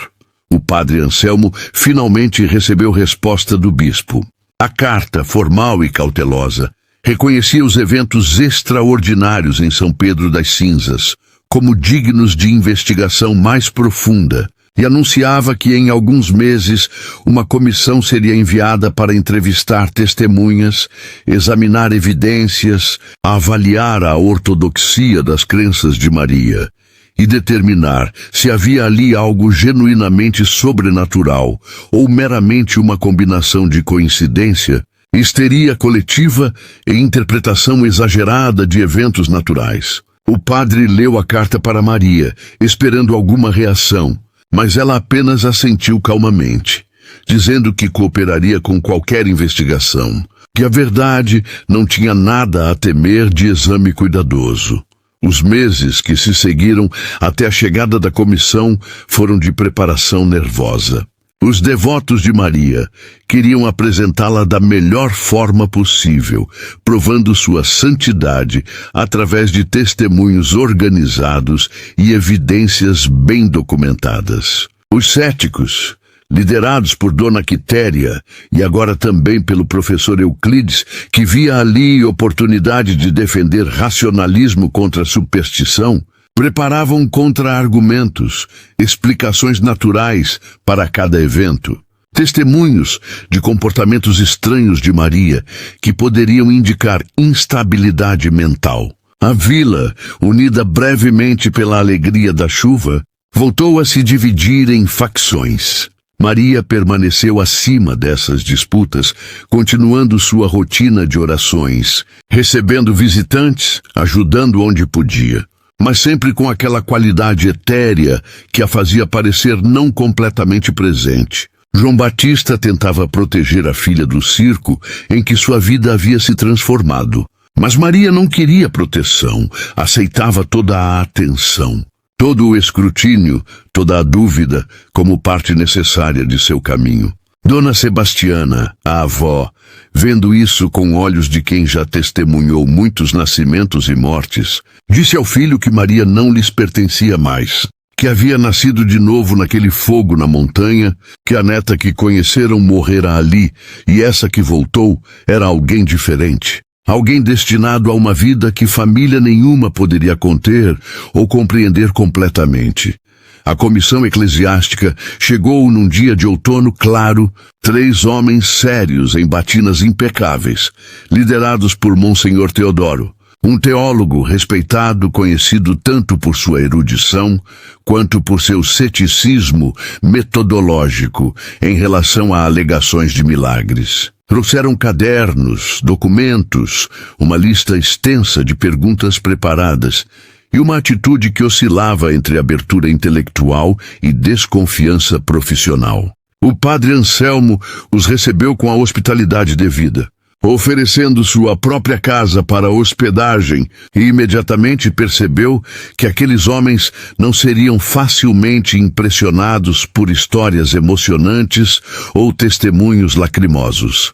O padre Anselmo finalmente recebeu resposta do bispo. A carta, formal e cautelosa, reconhecia os eventos extraordinários em São Pedro das Cinzas como dignos de investigação mais profunda, e anunciava que em alguns meses uma comissão seria enviada para entrevistar testemunhas, examinar evidências, avaliar a ortodoxia das crenças de Maria e determinar se havia ali algo genuinamente sobrenatural ou meramente uma combinação de coincidência, histeria coletiva e interpretação exagerada de eventos naturais. O padre leu a carta para Maria, esperando alguma reação, mas ela apenas assentiu calmamente. dizendo que cooperaria com qualquer investigação, que a verdade não tinha nada a temer de exame cuidadoso. Os meses que se seguiram até a chegada da comissão foram de preparação nervosa. Os devotos de Maria queriam apresentá-la da melhor forma possível, provando sua santidade através de testemunhos organizados e evidências bem documentadas. Os céticos, liderados por Dona Quitéria e agora também pelo professor Euclides, que via ali oportunidade de defender racionalismo contra superstição, preparavam contra-argumentos, explicações naturais para cada evento, testemunhos de comportamentos estranhos de Maria que poderiam indicar instabilidade mental. A vila, unida brevemente pela alegria da chuva, voltou a se dividir em facções. Maria permaneceu acima dessas disputas, continuando sua rotina de orações, recebendo visitantes, ajudando onde podia, mas sempre com aquela qualidade etérea que a fazia parecer não completamente presente. João Batista tentava proteger a filha do circo em que sua vida havia se transformado. Mas Maria não queria proteção, aceitava toda a atenção, todo o escrutínio, toda a dúvida como parte necessária de seu caminho. Dona Sebastiana, a avó, vendo isso com olhos de quem já testemunhou muitos nascimentos e mortes, disse ao filho que Maria não lhes pertencia mais, que havia nascido de novo naquele fogo na montanha, que a neta que conheceram morrera ali, e essa que voltou era alguém diferente. Alguém destinado a uma vida que família nenhuma poderia conter ou compreender completamente. A comissão eclesiástica chegou num dia de outono claro, 3 homens sérios em batinas impecáveis, liderados por Monsenhor Teodoro, um teólogo respeitado, conhecido tanto por sua erudição quanto por seu ceticismo metodológico em relação a alegações de milagres. Trouxeram cadernos, documentos, uma lista extensa de perguntas preparadas e uma atitude que oscilava entre abertura intelectual e desconfiança profissional. O padre Anselmo os recebeu com a hospitalidade devida, oferecendo sua própria casa para hospedagem, e imediatamente percebeu que aqueles homens não seriam facilmente impressionados por histórias emocionantes ou testemunhos lacrimosos.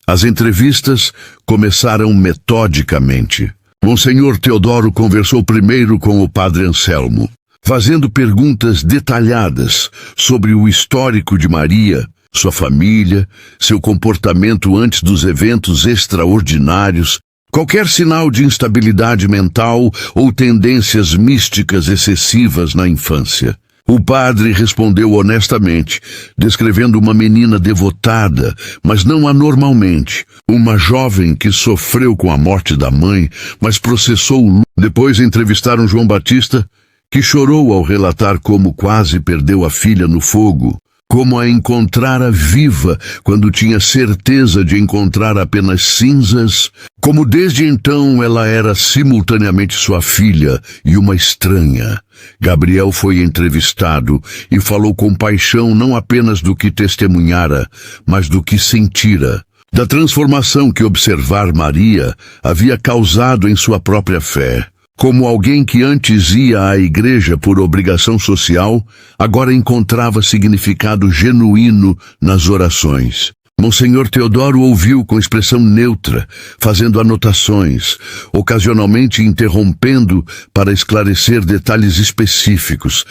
As entrevistas começaram metodicamente. Monsenhor Teodoro conversou primeiro com o padre Anselmo, fazendo perguntas detalhadas sobre o histórico de Maria, sua família, seu comportamento antes dos eventos extraordinários, qualquer sinal de instabilidade mental ou tendências místicas excessivas na infância. O padre respondeu honestamente, descrevendo uma menina devotada, mas não anormalmente, uma jovem que sofreu com a morte da mãe, mas processou o luto. Depois entrevistaram João Batista, que chorou ao relatar como quase perdeu a filha no fogo, como a encontrara viva quando tinha certeza de encontrar apenas cinzas, como desde então ela era simultaneamente sua filha e uma estranha. Gabriel foi entrevistado e falou com paixão não apenas do que testemunhara, mas do que sentira, da transformação que observar Maria havia causado em sua própria fé. Como alguém que antes ia à igreja por obrigação social, agora encontrava significado genuíno nas orações. Monsenhor Teodoro ouviu com expressão neutra, fazendo anotações, ocasionalmente interrompendo para esclarecer detalhes específicos,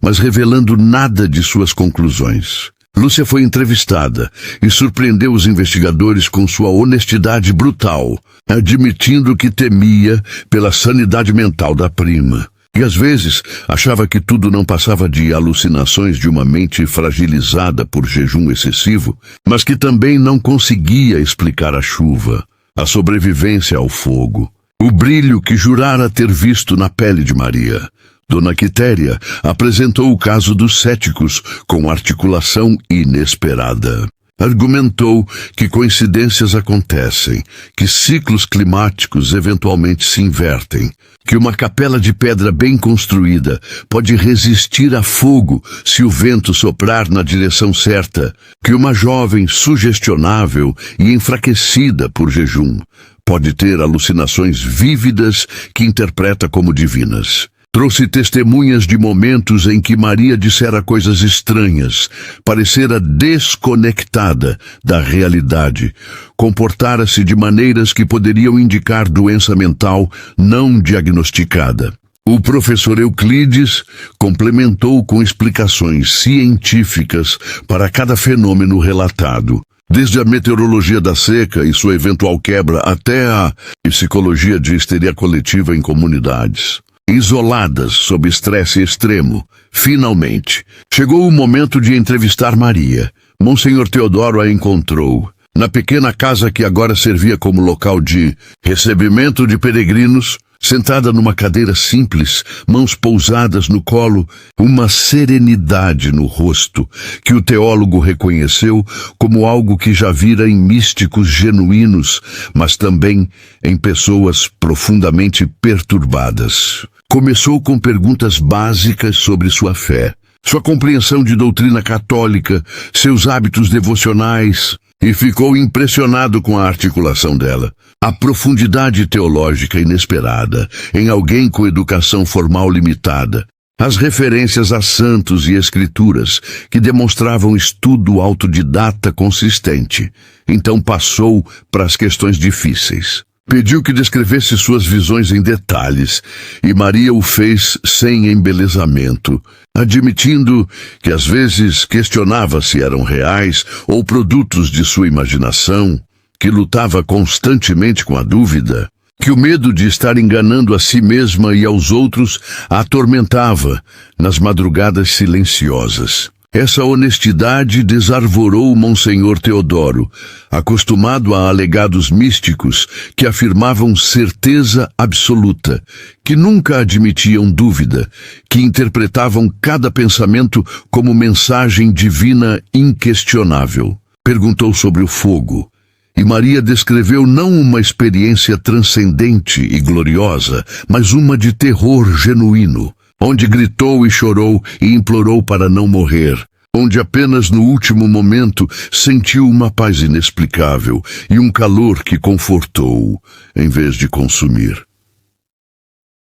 mas revelando nada de suas conclusões. Lúcia foi entrevistada e surpreendeu os investigadores com sua honestidade brutal, admitindo que temia pela sanidade mental da prima. E às vezes achava que tudo não passava de alucinações de uma mente fragilizada por jejum excessivo, mas que também não conseguia explicar a chuva, a sobrevivência ao fogo, o brilho que jurara ter visto na pele de Maria. Dona Quitéria apresentou o caso dos céticos com articulação inesperada. Argumentou que coincidências acontecem, que ciclos climáticos eventualmente se invertem, que uma capela de pedra bem construída pode resistir a fogo se o vento soprar na direção certa, que uma jovem sugestionável e enfraquecida por jejum pode ter alucinações vívidas que interpreta como divinas. Trouxe testemunhas de momentos em que Maria dissera coisas estranhas, parecera desconectada da realidade, comportara-se de maneiras que poderiam indicar doença mental não diagnosticada. O professor Euclides complementou com explicações científicas para cada fenômeno relatado. Desde a meteorologia da seca e sua eventual quebra até a psicologia de histeria coletiva em comunidades. Isoladas sob estresse extremo, finalmente, chegou o momento de entrevistar Maria. Monsenhor Teodoro a encontrou na pequena casa que agora servia como local de recebimento de peregrinos, sentada numa cadeira simples, mãos pousadas no colo, uma serenidade no rosto que o teólogo reconheceu como algo que já vira em místicos genuínos, mas também em pessoas profundamente perturbadas. Começou com perguntas básicas sobre sua fé, sua compreensão de doutrina católica, seus hábitos devocionais, e ficou impressionado com a articulação dela. A profundidade teológica inesperada em alguém com educação formal limitada. As referências a santos e escrituras que demonstravam estudo autodidata consistente. Então passou para as questões difíceis. Pediu que descrevesse suas visões em detalhes, e Maria o fez sem embelezamento, admitindo que às vezes questionava se eram reais ou produtos de sua imaginação, que lutava constantemente com a dúvida, que o medo de estar enganando a si mesma e aos outros a atormentava nas madrugadas silenciosas. Essa honestidade desarvorou Monsenhor Teodoro, acostumado a alegados místicos que afirmavam certeza absoluta, que nunca admitiam dúvida, que interpretavam cada pensamento como mensagem divina inquestionável. Perguntou sobre o fogo, e Maria descreveu não uma experiência transcendente e gloriosa, mas uma de terror genuíno, onde gritou e chorou e implorou para não morrer, onde apenas no último momento sentiu uma paz inexplicável e um calor que confortou, em vez de consumir.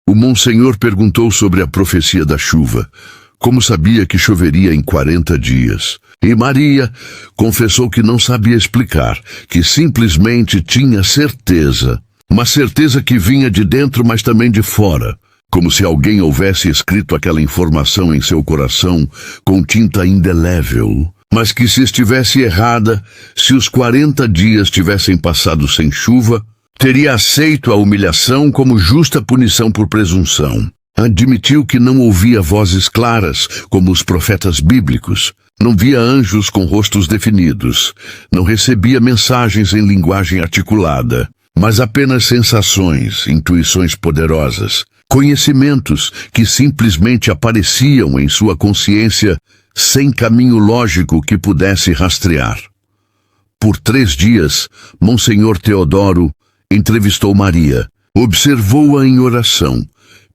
O Monsenhor perguntou sobre a profecia da chuva, como sabia que choveria em 40 dias. E Maria confessou que não sabia explicar, que simplesmente tinha certeza, uma certeza que vinha de dentro, mas também de fora. Como se alguém houvesse escrito aquela informação em seu coração com tinta indelével, mas que se estivesse errada, se os 40 dias tivessem passado sem chuva, teria aceito a humilhação como justa punição por presunção. Admitiu que não ouvia vozes claras, como os profetas bíblicos, não via anjos com rostos definidos, não recebia mensagens em linguagem articulada, mas apenas sensações, intuições poderosas, conhecimentos que simplesmente apareciam em sua consciência sem caminho lógico que pudesse rastrear. Por 3 dias, Monsenhor Teodoro entrevistou Maria, observou-a em oração,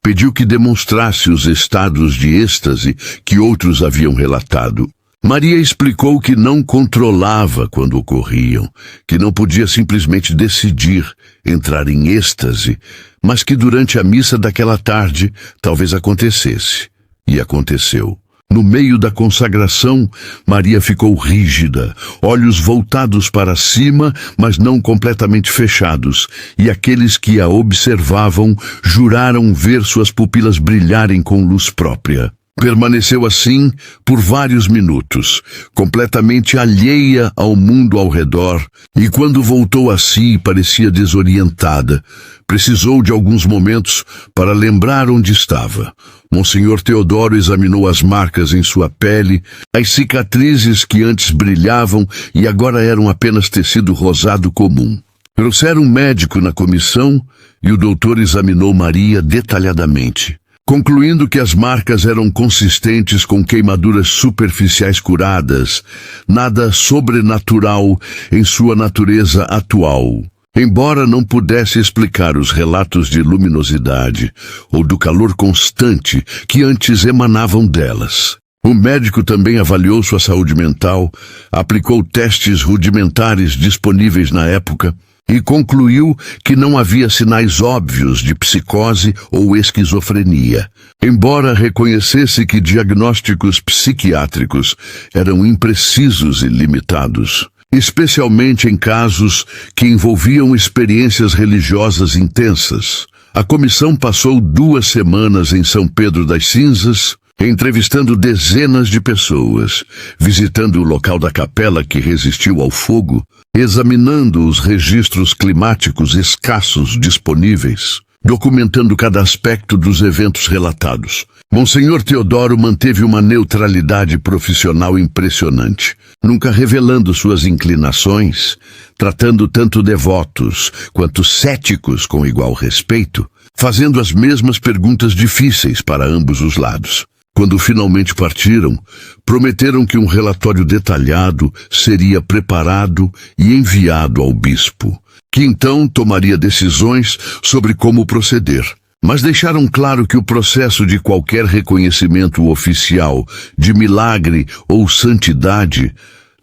pediu que demonstrasse os estados de êxtase que outros haviam relatado. Maria explicou que não controlava quando ocorriam, que não podia simplesmente decidir entrar em êxtase, mas que durante a missa daquela tarde talvez acontecesse. E aconteceu. No meio da consagração, Maria ficou rígida, olhos voltados para cima, mas não completamente fechados, e aqueles que a observavam juraram ver suas pupilas brilharem com luz própria. Permaneceu assim por vários minutos, completamente alheia ao mundo ao redor, e quando voltou a si parecia desorientada. Precisou de alguns momentos para lembrar onde estava. Monsenhor Teodoro examinou as marcas em sua pele, as cicatrizes que antes brilhavam e agora eram apenas tecido rosado comum. Trouxeram um médico na comissão e o doutor examinou Maria detalhadamente. concluindo que as marcas eram consistentes com queimaduras superficiais curadas, nada sobrenatural em sua natureza atual. Embora não pudesse explicar os relatos de luminosidade ou do calor constante que antes emanavam delas. O médico também avaliou sua saúde mental, aplicou testes rudimentares disponíveis na época e concluiu que não havia sinais óbvios de psicose ou esquizofrenia, embora reconhecesse que diagnósticos psiquiátricos eram imprecisos e limitados, especialmente em casos que envolviam experiências religiosas intensas. A comissão passou 2 semanas em São Pedro das Cinzas, entrevistando dezenas de pessoas, visitando o local da capela que resistiu ao fogo, examinando os registros climáticos escassos disponíveis, documentando cada aspecto dos eventos relatados. Monsenhor Teodoro manteve uma neutralidade profissional impressionante, nunca revelando suas inclinações, tratando tanto devotos quanto céticos com igual respeito, fazendo as mesmas perguntas difíceis para ambos os lados. Quando finalmente partiram, prometeram que um relatório detalhado seria preparado e enviado ao bispo, que então tomaria decisões sobre como proceder. Mas deixaram claro que o processo de qualquer reconhecimento oficial de milagre ou santidade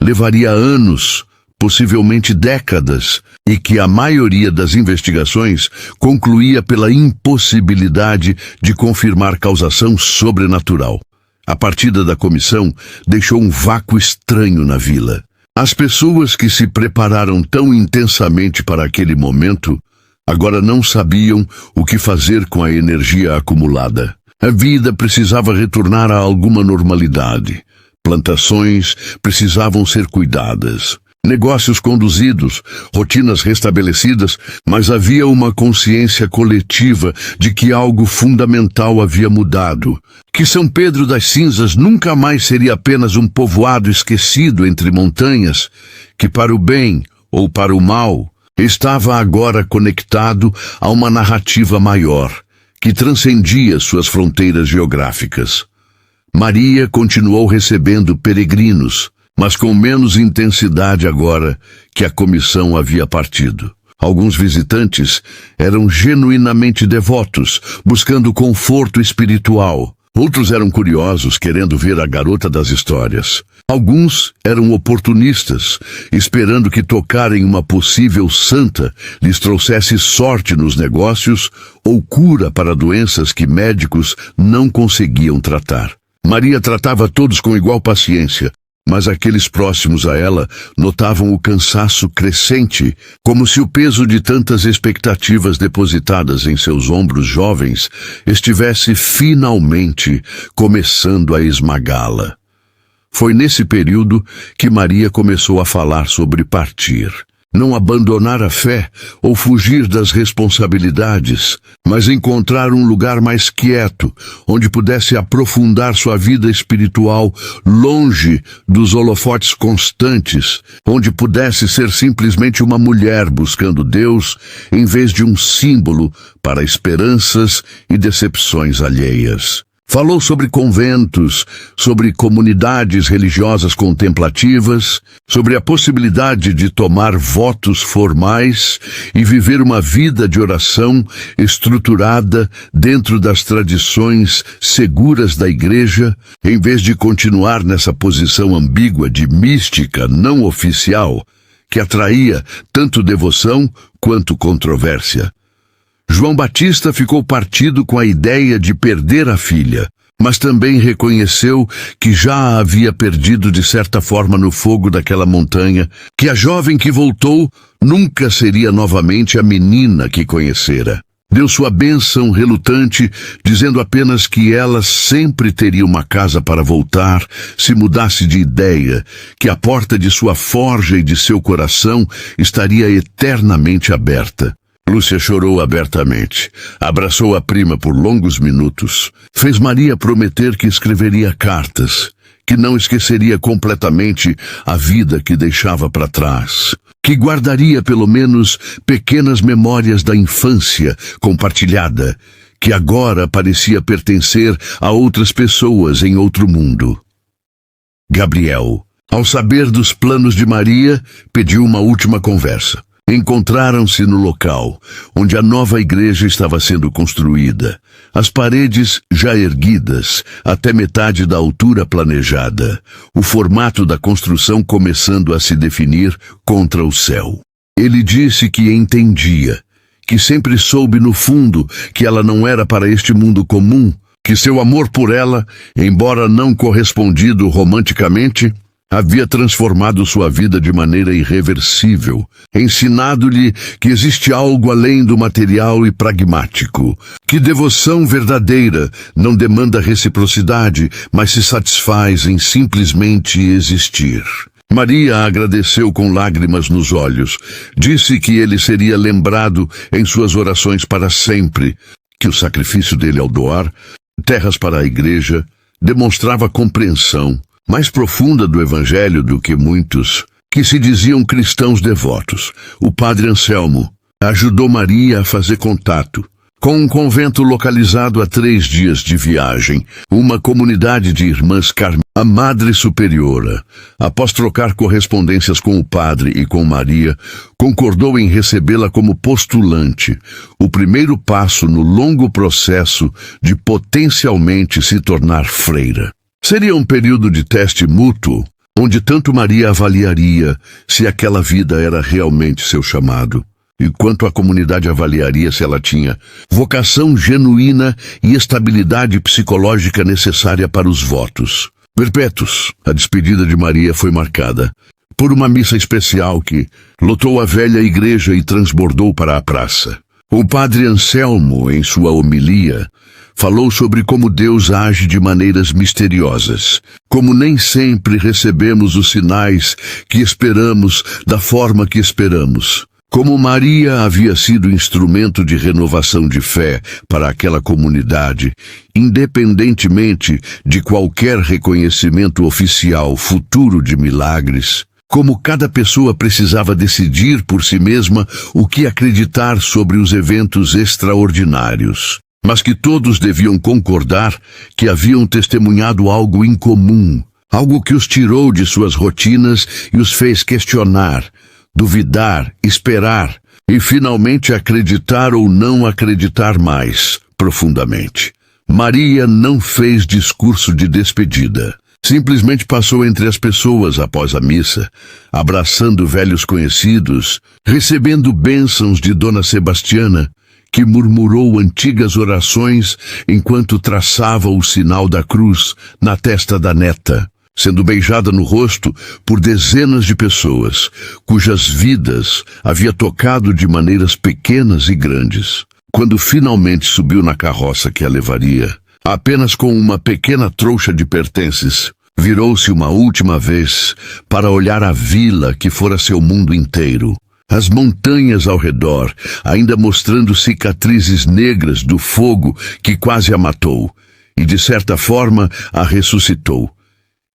levaria anos, possivelmente décadas, e que a maioria das investigações concluía pela impossibilidade de confirmar causação sobrenatural. A partida da comissão deixou um vácuo estranho na vila. As pessoas que se prepararam tão intensamente para aquele momento agora não sabiam o que fazer com a energia acumulada. A vida precisava retornar a alguma normalidade. Plantações precisavam ser cuidadas. Negócios conduzidos, rotinas restabelecidas, mas havia uma consciência coletiva de que algo fundamental havia mudado, que São Pedro das Cinzas nunca mais seria apenas um povoado esquecido entre montanhas, que para o bem ou para o mal estava agora conectado a uma narrativa maior, que transcendia suas fronteiras geográficas. Maria continuou recebendo peregrinos, mas com menos intensidade agora que a comissão havia partido. Alguns visitantes eram genuinamente devotos, buscando conforto espiritual. Outros eram curiosos, querendo ver a garota das histórias. Alguns eram oportunistas, esperando que tocar em uma possível santa lhes trouxesse sorte nos negócios ou cura para doenças que médicos não conseguiam tratar. Maria tratava todos com igual paciência, mas aqueles próximos a ela notavam o cansaço crescente, como se o peso de tantas expectativas depositadas em seus ombros jovens estivesse finalmente começando a esmagá-la. Foi nesse período que Maria começou a falar sobre partir. Não abandonar a fé ou fugir das responsabilidades, mas encontrar um lugar mais quieto, onde pudesse aprofundar sua vida espiritual longe dos holofotes constantes, onde pudesse ser simplesmente uma mulher buscando Deus em vez de um símbolo para esperanças e decepções alheias. Falou sobre conventos, sobre comunidades religiosas contemplativas, sobre a possibilidade de tomar votos formais e viver uma vida de oração estruturada dentro das tradições seguras da Igreja, em vez de continuar nessa posição ambígua de mística não oficial, que atraía tanto devoção quanto controvérsia. João Batista ficou partido com a ideia de perder a filha, mas também reconheceu que já a havia perdido de certa forma no fogo daquela montanha, que a jovem que voltou nunca seria novamente a menina que conhecera. Deu sua bênção relutante, dizendo apenas que ela sempre teria uma casa para voltar, se mudasse de ideia, que a porta de sua forja e de seu coração estaria eternamente aberta. Lúcia chorou abertamente, abraçou a prima por longos minutos, fez Maria prometer que escreveria cartas, que não esqueceria completamente a vida que deixava para trás, que guardaria pelo menos pequenas memórias da infância compartilhada, que agora parecia pertencer a outras pessoas em outro mundo. Gabriel, ao saber dos planos de Maria, pediu uma última conversa. Encontraram-se no local, onde a nova igreja estava sendo construída, as paredes já erguidas, até metade da altura planejada, o formato da construção começando a se definir contra o céu. Ele disse que entendia, que sempre soube no fundo que ela não era para este mundo comum, que seu amor por ela, embora não correspondido romanticamente, havia transformado sua vida de maneira irreversível, ensinado-lhe que existe algo além do material e pragmático, que devoção verdadeira não demanda reciprocidade, mas se satisfaz em simplesmente existir. Maria agradeceu com lágrimas nos olhos, disse que ele seria lembrado em suas orações para sempre, que o sacrifício dele ao doar terras para a igreja demonstrava compreensão mais profunda do Evangelho do que muitos que se diziam cristãos devotos. O padre Anselmo ajudou Maria a fazer contato com um convento localizado a 3 dias de viagem, uma comunidade de irmãs Carme. A Madre Superiora, após trocar correspondências com o padre e com Maria, concordou em recebê-la como postulante, o primeiro passo no longo processo de potencialmente se tornar freira. Seria um período de teste mútuo, onde tanto Maria avaliaria se aquela vida era realmente seu chamado, enquanto a comunidade avaliaria se ela tinha vocação genuína e estabilidade psicológica necessária para os votos perpétuos. A despedida de Maria foi marcada por uma missa especial que lotou a velha igreja e transbordou para a praça. O padre Anselmo, em sua homilia, falou sobre como Deus age de maneiras misteriosas, como nem sempre recebemos os sinais que esperamos da forma que esperamos. Como Maria havia sido instrumento de renovação de fé para aquela comunidade, independentemente de qualquer reconhecimento oficial futuro de milagres, como cada pessoa precisava decidir por si mesma o que acreditar sobre os eventos extraordinários, mas que todos deviam concordar que haviam testemunhado algo incomum, algo que os tirou de suas rotinas e os fez questionar, duvidar, esperar e finalmente acreditar ou não acreditar mais profundamente. Maria não fez discurso de despedida. Simplesmente passou entre as pessoas após a missa, abraçando velhos conhecidos, recebendo bênçãos de Dona Sebastiana, que murmurou antigas orações enquanto traçava o sinal da cruz na testa da neta, sendo beijada no rosto por dezenas de pessoas, cujas vidas havia tocado de maneiras pequenas e grandes. Quando finalmente subiu na carroça que a levaria, apenas com uma pequena trouxa de pertences, virou-se uma última vez para olhar a vila que fora seu mundo inteiro, as montanhas ao redor, ainda mostrando cicatrizes negras do fogo que quase a matou, e de certa forma a ressuscitou.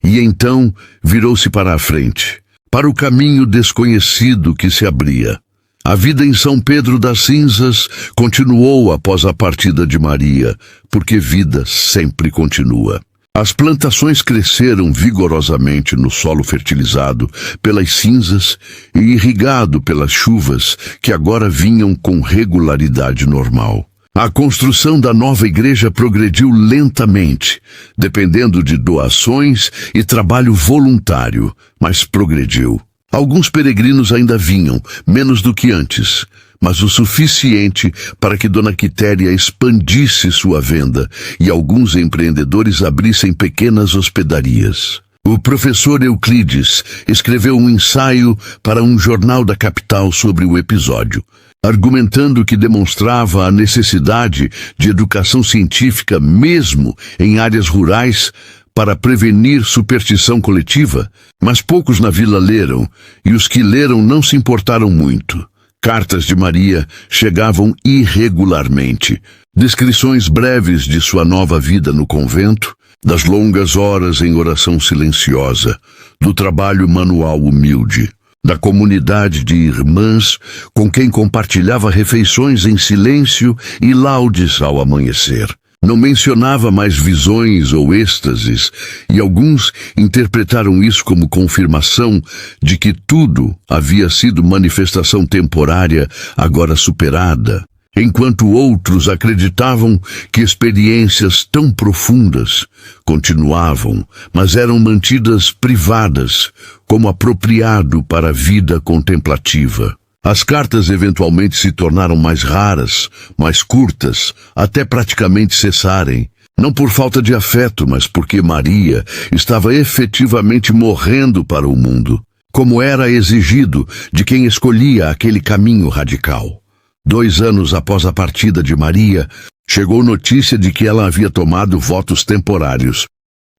E então virou-se para a frente, para o caminho desconhecido que se abria. A vida em São Pedro das Cinzas continuou após a partida de Maria, porque vida sempre continua. As plantações cresceram vigorosamente no solo fertilizado pelas cinzas e irrigado pelas chuvas que agora vinham com regularidade normal. A construção da nova igreja progrediu lentamente, dependendo de doações e trabalho voluntário, mas progrediu. Alguns peregrinos ainda vinham, menos do que antes, mas o suficiente para que Dona Quitéria expandisse sua venda e alguns empreendedores abrissem pequenas hospedarias. O professor Euclides escreveu um ensaio para um jornal da capital sobre o episódio, argumentando que demonstrava a necessidade de educação científica mesmo em áreas rurais para prevenir superstição coletiva, mas poucos na vila leram, e os que leram não se importaram muito. Cartas de Maria chegavam irregularmente, descrições breves de sua nova vida no convento, das longas horas em oração silenciosa, do trabalho manual humilde. da comunidade de irmãs com quem compartilhava refeições em silêncio e laudes ao amanhecer. Não mencionava mais visões ou êxtases, e alguns interpretaram isso como confirmação de que tudo havia sido manifestação temporária, agora superada, enquanto outros acreditavam que experiências tão profundas continuavam, mas eram mantidas privadas, como apropriado para a vida contemplativa. As cartas eventualmente se tornaram mais raras, mais curtas, até praticamente cessarem. Não por falta de afeto, mas porque Maria estava efetivamente morrendo para o mundo, como era exigido de quem escolhia aquele caminho radical. 2 anos após a partida de Maria, chegou notícia de que ela havia tomado votos temporários,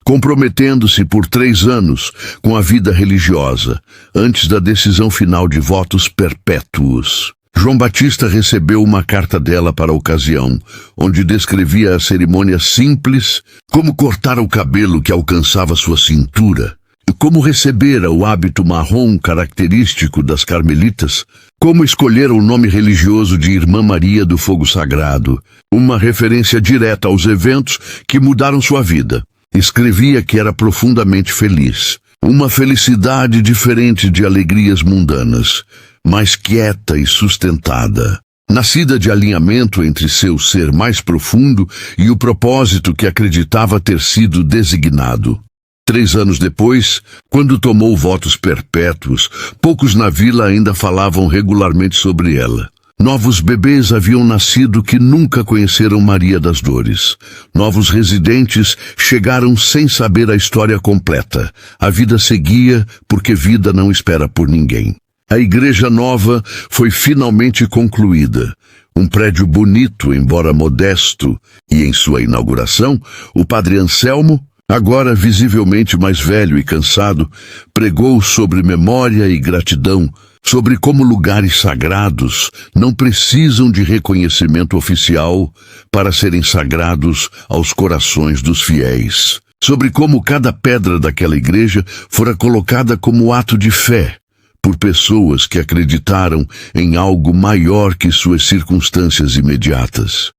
comprometendo-se por 3 anos com a vida religiosa, antes da decisão final de votos perpétuos. João Batista recebeu uma carta dela para a ocasião, onde descrevia a cerimônia simples, como cortar o cabelo que alcançava sua cintura, como receber o hábito marrom característico das carmelitas, como escolher o nome religioso de Irmã Maria do Fogo Sagrado, uma referência direta aos eventos que mudaram sua vida. Escrevia que era profundamente feliz, uma felicidade diferente de alegrias mundanas, mais quieta e sustentada, nascida de alinhamento entre seu ser mais profundo e o propósito que acreditava ter sido designado. 3 anos depois, quando tomou votos perpétuos, poucos na vila ainda falavam regularmente sobre ela. Novos bebês haviam nascido que nunca conheceram Maria das Dores. Novos residentes chegaram sem saber a história completa. A vida seguia porque vida não espera por ninguém. A igreja nova foi finalmente concluída. Um prédio bonito, embora modesto, e em sua inauguração, o padre Anselmo, agora visivelmente mais velho e cansado, pregou sobre memória e gratidão, sobre como lugares sagrados não precisam de reconhecimento oficial para serem sagrados aos corações dos fiéis, sobre como cada pedra daquela igreja fora colocada como ato de fé, por pessoas que acreditaram em algo maior que suas circunstâncias imediatas.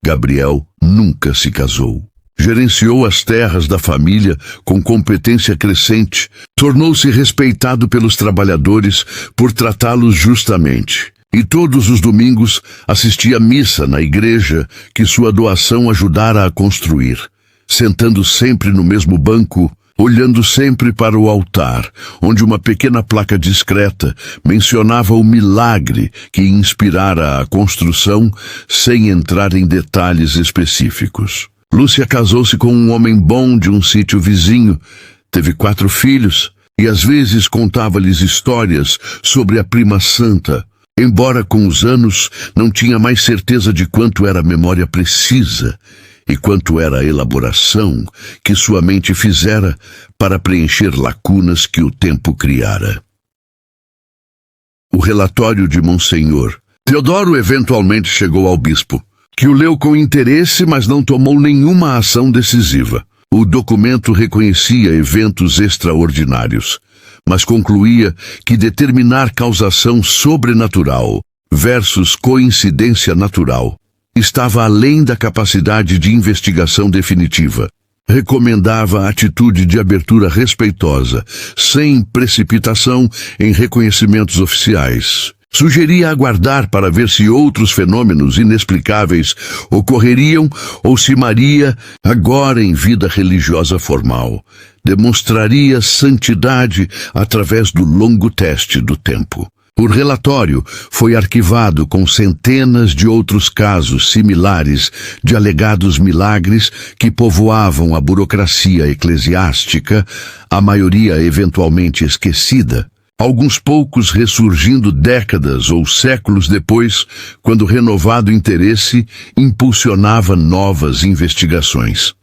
Gabriel nunca se casou. Gerenciou as terras da família com competência crescente, tornou-se respeitado pelos trabalhadores por tratá-los justamente. E todos os domingos assistia à missa na igreja que sua doação ajudara a construir, sentando sempre no mesmo banco, olhando sempre para o altar, onde uma pequena placa discreta mencionava o milagre que inspirara a construção, sem entrar em detalhes específicos. Lúcia casou-se com um homem bom de um sítio vizinho, teve 4 filhos e às vezes contava-lhes histórias sobre a prima santa, embora com os anos não tinha mais certeza de quanto era a memória precisa e quanto era a elaboração que sua mente fizera para preencher lacunas que o tempo criara. O relatório de Monsenhor Teodoro eventualmente chegou ao bispo, que o leu com interesse, mas não tomou nenhuma ação decisiva. O documento reconhecia eventos extraordinários, mas concluía que determinar causação sobrenatural versus coincidência natural estava além da capacidade de investigação definitiva. Recomendava a atitude de abertura respeitosa, sem precipitação em reconhecimentos oficiais. Sugeria aguardar para ver se outros fenômenos inexplicáveis ocorreriam ou se Maria, agora em vida religiosa formal, demonstraria santidade através do longo teste do tempo. O relatório foi arquivado com centenas de outros casos similares de alegados milagres que povoavam a burocracia eclesiástica, a maioria eventualmente esquecida. Alguns poucos ressurgindo décadas ou séculos depois, quando renovado interesse impulsionava novas investigações.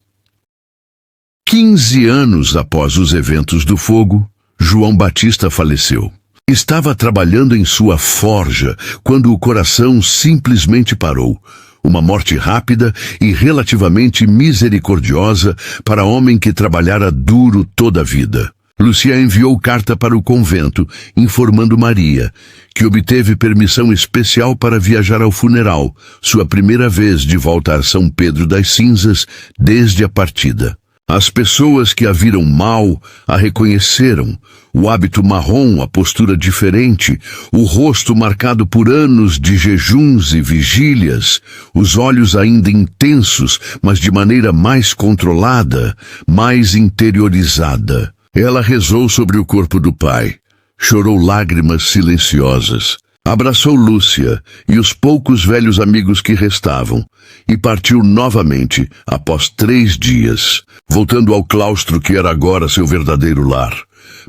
15 anos após os eventos do fogo, João Batista faleceu. Estava trabalhando em sua forja quando o coração simplesmente parou. Uma morte rápida e relativamente misericordiosa para homem que trabalhara duro toda a vida. Lúcia enviou carta para o convento, informando Maria, que obteve permissão especial para viajar ao funeral, sua primeira vez de volta a São Pedro das Cinzas desde a partida. As pessoas que a viram mal a reconheceram. O hábito marrom, a postura diferente, o rosto marcado por anos de jejuns e vigílias, os olhos ainda intensos, mas de maneira mais controlada, mais interiorizada. Ela rezou sobre o corpo do pai, chorou lágrimas silenciosas, abraçou Lúcia e os poucos velhos amigos que restavam, e partiu novamente após 3 dias, voltando ao claustro que era agora seu verdadeiro lar.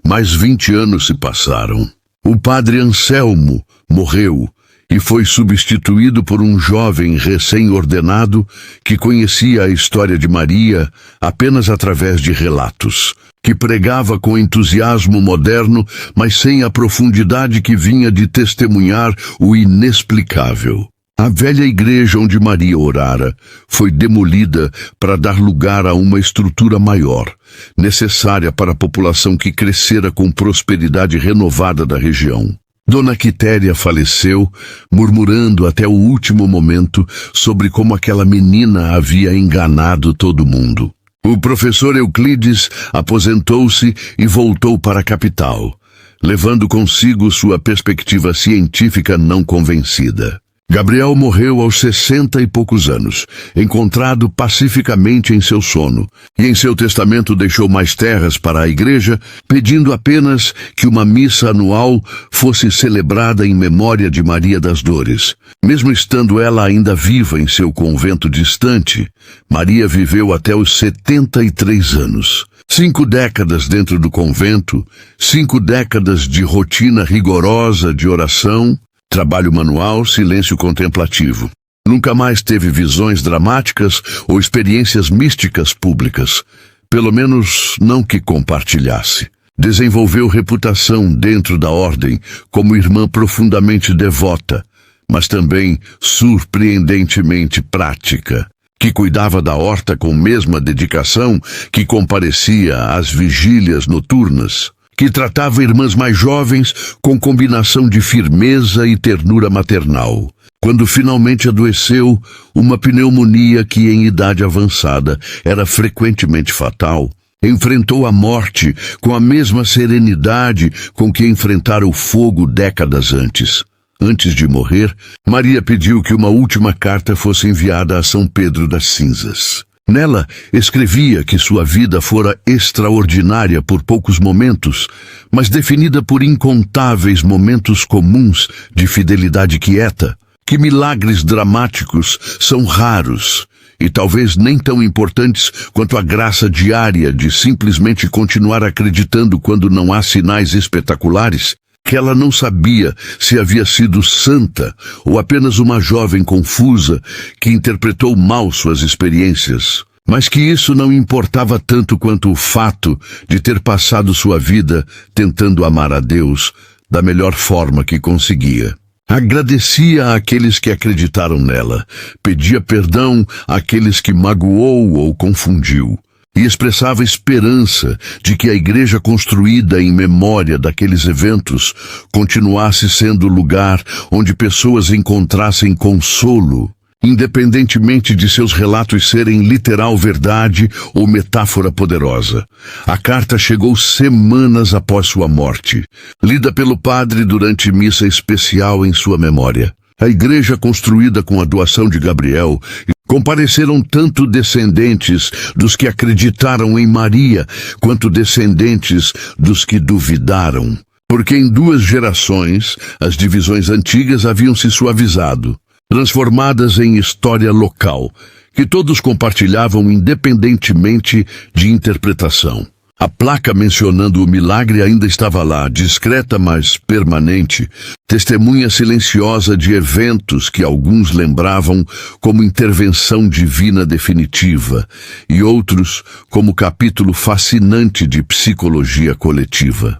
Mais 20 anos se passaram. O padre Anselmo morreu e foi substituído por um jovem recém-ordenado que conhecia a história de Maria apenas através de relatos, que pregava com entusiasmo moderno, mas sem a profundidade que vinha de testemunhar o inexplicável. A velha igreja onde Maria orara foi demolida para dar lugar a uma estrutura maior, necessária para a população que crescera com prosperidade renovada da região. Dona Quitéria faleceu, murmurando até o último momento sobre como aquela menina havia enganado todo mundo. O professor Euclides aposentou-se e voltou para a capital, levando consigo sua perspectiva científica não convencida. Gabriel morreu aos 60 e poucos anos, encontrado pacificamente em seu sono, e em seu testamento deixou mais terras para a igreja, pedindo apenas que uma missa anual fosse celebrada em memória de Maria das Dores. Mesmo estando ela ainda viva em seu convento distante, Maria viveu até os 73 anos. 5 décadas dentro do convento, 5 décadas de rotina rigorosa de oração, trabalho manual, silêncio contemplativo. Nunca mais teve visões dramáticas ou experiências místicas públicas, pelo menos não que compartilhasse. Desenvolveu reputação dentro da ordem como irmã profundamente devota, mas também surpreendentemente prática, que cuidava da horta com mesma dedicação que comparecia às vigílias noturnas, que tratava irmãs mais jovens com combinação de firmeza e ternura maternal. Quando finalmente adoeceu, uma pneumonia que em idade avançada era frequentemente fatal, enfrentou a morte com a mesma serenidade com que enfrentara o fogo décadas antes. Antes de morrer, Maria pediu que uma última carta fosse enviada a São Pedro das Cinzas. Nela, escrevia que sua vida fora extraordinária por poucos momentos, mas definida por incontáveis momentos comuns de fidelidade quieta, que milagres dramáticos são raros e talvez nem tão importantes quanto a graça diária de simplesmente continuar acreditando quando não há sinais espetaculares, que ela não sabia se havia sido santa ou apenas uma jovem confusa que interpretou mal suas experiências, mas que isso não importava tanto quanto o fato de ter passado sua vida tentando amar a Deus da melhor forma que conseguia. Agradecia àqueles que acreditaram nela, pedia perdão àqueles que magoou ou confundiu, e expressava esperança de que a igreja construída em memória daqueles eventos continuasse sendo o lugar onde pessoas encontrassem consolo, independentemente de seus relatos serem literal verdade ou metáfora poderosa. A carta chegou semanas após sua morte, lida pelo padre durante missa especial em sua memória. A igreja construída com a doação de Gabriel compareceram tanto descendentes dos que acreditaram em Maria, quanto descendentes dos que duvidaram. Porque em 2 gerações, as divisões antigas haviam se suavizado, transformadas em história local, que todos compartilhavam independentemente de interpretação. A placa mencionando o milagre ainda estava lá, discreta mas permanente, testemunha silenciosa de eventos que alguns lembravam como intervenção divina definitiva e outros como capítulo fascinante de psicologia coletiva.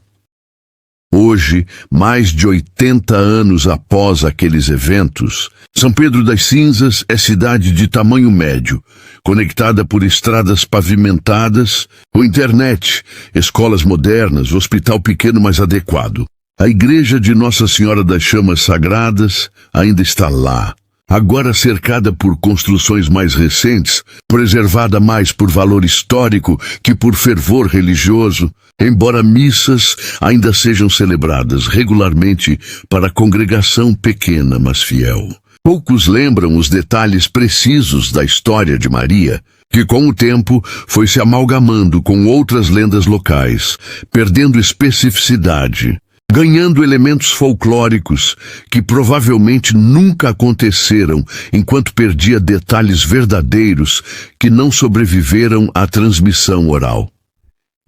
Hoje, mais de 80 anos após aqueles eventos, São Pedro das Cinzas é cidade de tamanho médio, conectada por estradas pavimentadas, com internet, escolas modernas, hospital pequeno mais adequado. A igreja de Nossa Senhora das Chamas Sagradas ainda está lá, agora cercada por construções mais recentes, preservada mais por valor histórico que por fervor religioso, embora missas ainda sejam celebradas regularmente para a congregação pequena, mas fiel. Poucos lembram os detalhes precisos da história de Maria, que com o tempo foi se amalgamando com outras lendas locais, perdendo especificidade, ganhando elementos folclóricos que provavelmente nunca aconteceram enquanto perdia detalhes verdadeiros que não sobreviveram à transmissão oral.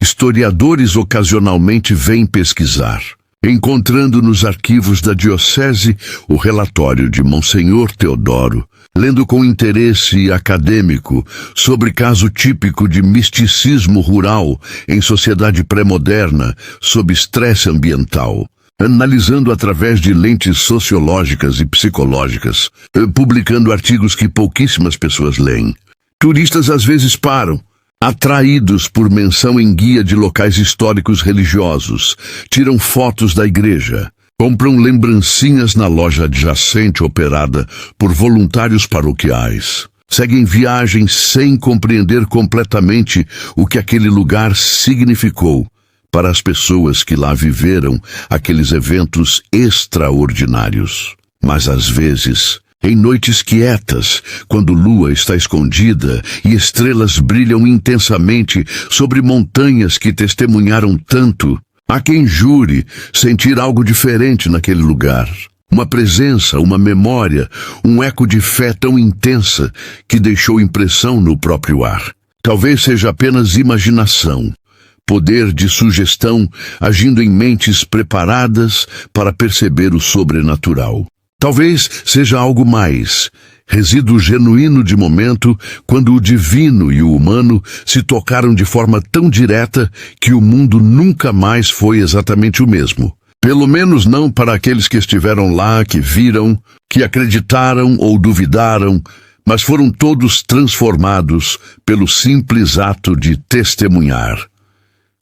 Historiadores ocasionalmente vêm pesquisar, encontrando nos arquivos da diocese o relatório de Monsenhor Teodoro, lendo com interesse acadêmico sobre caso típico de misticismo rural em sociedade pré-moderna sob estresse ambiental, analisando através de lentes sociológicas e psicológicas, publicando artigos que pouquíssimas pessoas leem. Turistas às vezes param, atraídos por menção em guia de locais históricos religiosos, tiram fotos da igreja, compram lembrancinhas na loja adjacente operada por voluntários paroquiais, seguem viagens sem compreender completamente o que aquele lugar significou para as pessoas que lá viveram aqueles eventos extraordinários. Mas às vezes, em noites quietas, quando lua está escondida e estrelas brilham intensamente sobre montanhas que testemunharam tanto, há quem jure sentir algo diferente naquele lugar. Uma presença, uma memória, um eco de fé tão intensa que deixou impressão no próprio ar. Talvez seja apenas imaginação, poder de sugestão agindo em mentes preparadas para perceber o sobrenatural. Talvez seja algo mais, resíduo genuíno de momento quando o divino e o humano se tocaram de forma tão direta que o mundo nunca mais foi exatamente o mesmo. Pelo menos não para aqueles que estiveram lá, que viram, que acreditaram ou duvidaram, mas foram todos transformados pelo simples ato de testemunhar.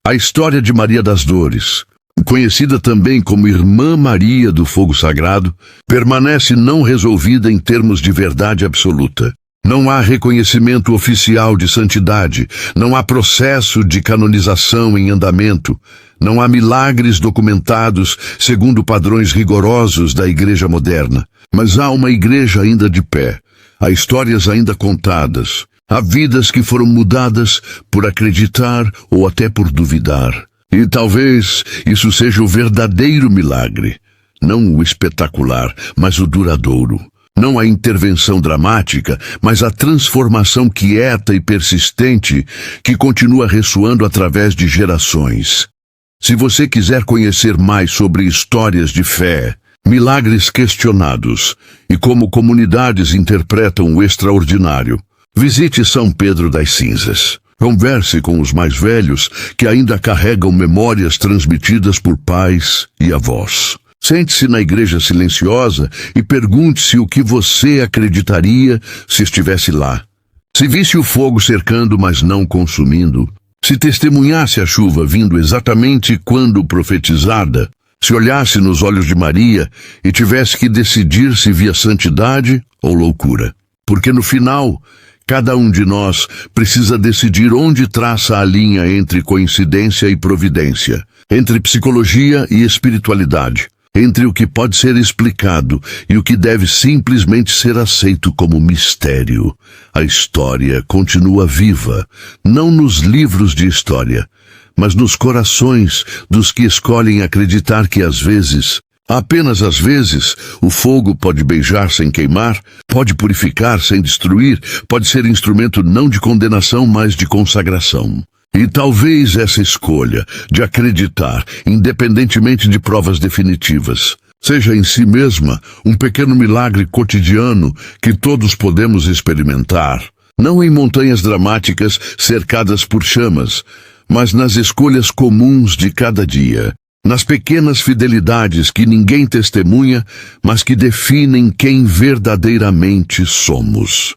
A história de Maria das Dores, conhecida também como Irmã Maria do Fogo Sagrado, permanece não resolvida em termos de verdade absoluta. Não há reconhecimento oficial de santidade, não há processo de canonização em andamento, não há milagres documentados segundo padrões rigorosos da Igreja moderna. Mas há uma igreja ainda de pé, há histórias ainda contadas, há vidas que foram mudadas por acreditar ou até por duvidar. E talvez isso seja o verdadeiro milagre, não o espetacular, mas o duradouro. Não a intervenção dramática, mas a transformação quieta e persistente que continua ressoando através de gerações. Se você quiser conhecer mais sobre histórias de fé, milagres questionados e como comunidades interpretam o extraordinário, visite São Pedro das Cinzas. Converse com os mais velhos que ainda carregam memórias transmitidas por pais e avós. Sente-se na igreja silenciosa e pergunte-se o que você acreditaria se estivesse lá. Se visse o fogo cercando, mas não consumindo. Se testemunhasse a chuva vindo exatamente quando profetizada. Se olhasse nos olhos de Maria e tivesse que decidir se via santidade ou loucura. Porque no final, cada um de nós precisa decidir onde traça a linha entre coincidência e providência, entre psicologia e espiritualidade, entre o que pode ser explicado e o que deve simplesmente ser aceito como mistério. A história continua viva, não nos livros de história, mas nos corações dos que escolhem acreditar que às vezes, apenas às vezes, o fogo pode beijar sem queimar, pode purificar sem destruir, pode ser instrumento não de condenação, mas de consagração. E talvez essa escolha de acreditar, independentemente de provas definitivas, seja em si mesma um pequeno milagre cotidiano que todos podemos experimentar, não em montanhas dramáticas cercadas por chamas, mas nas escolhas comuns de cada dia, nas pequenas fidelidades que ninguém testemunha, mas que definem quem verdadeiramente somos.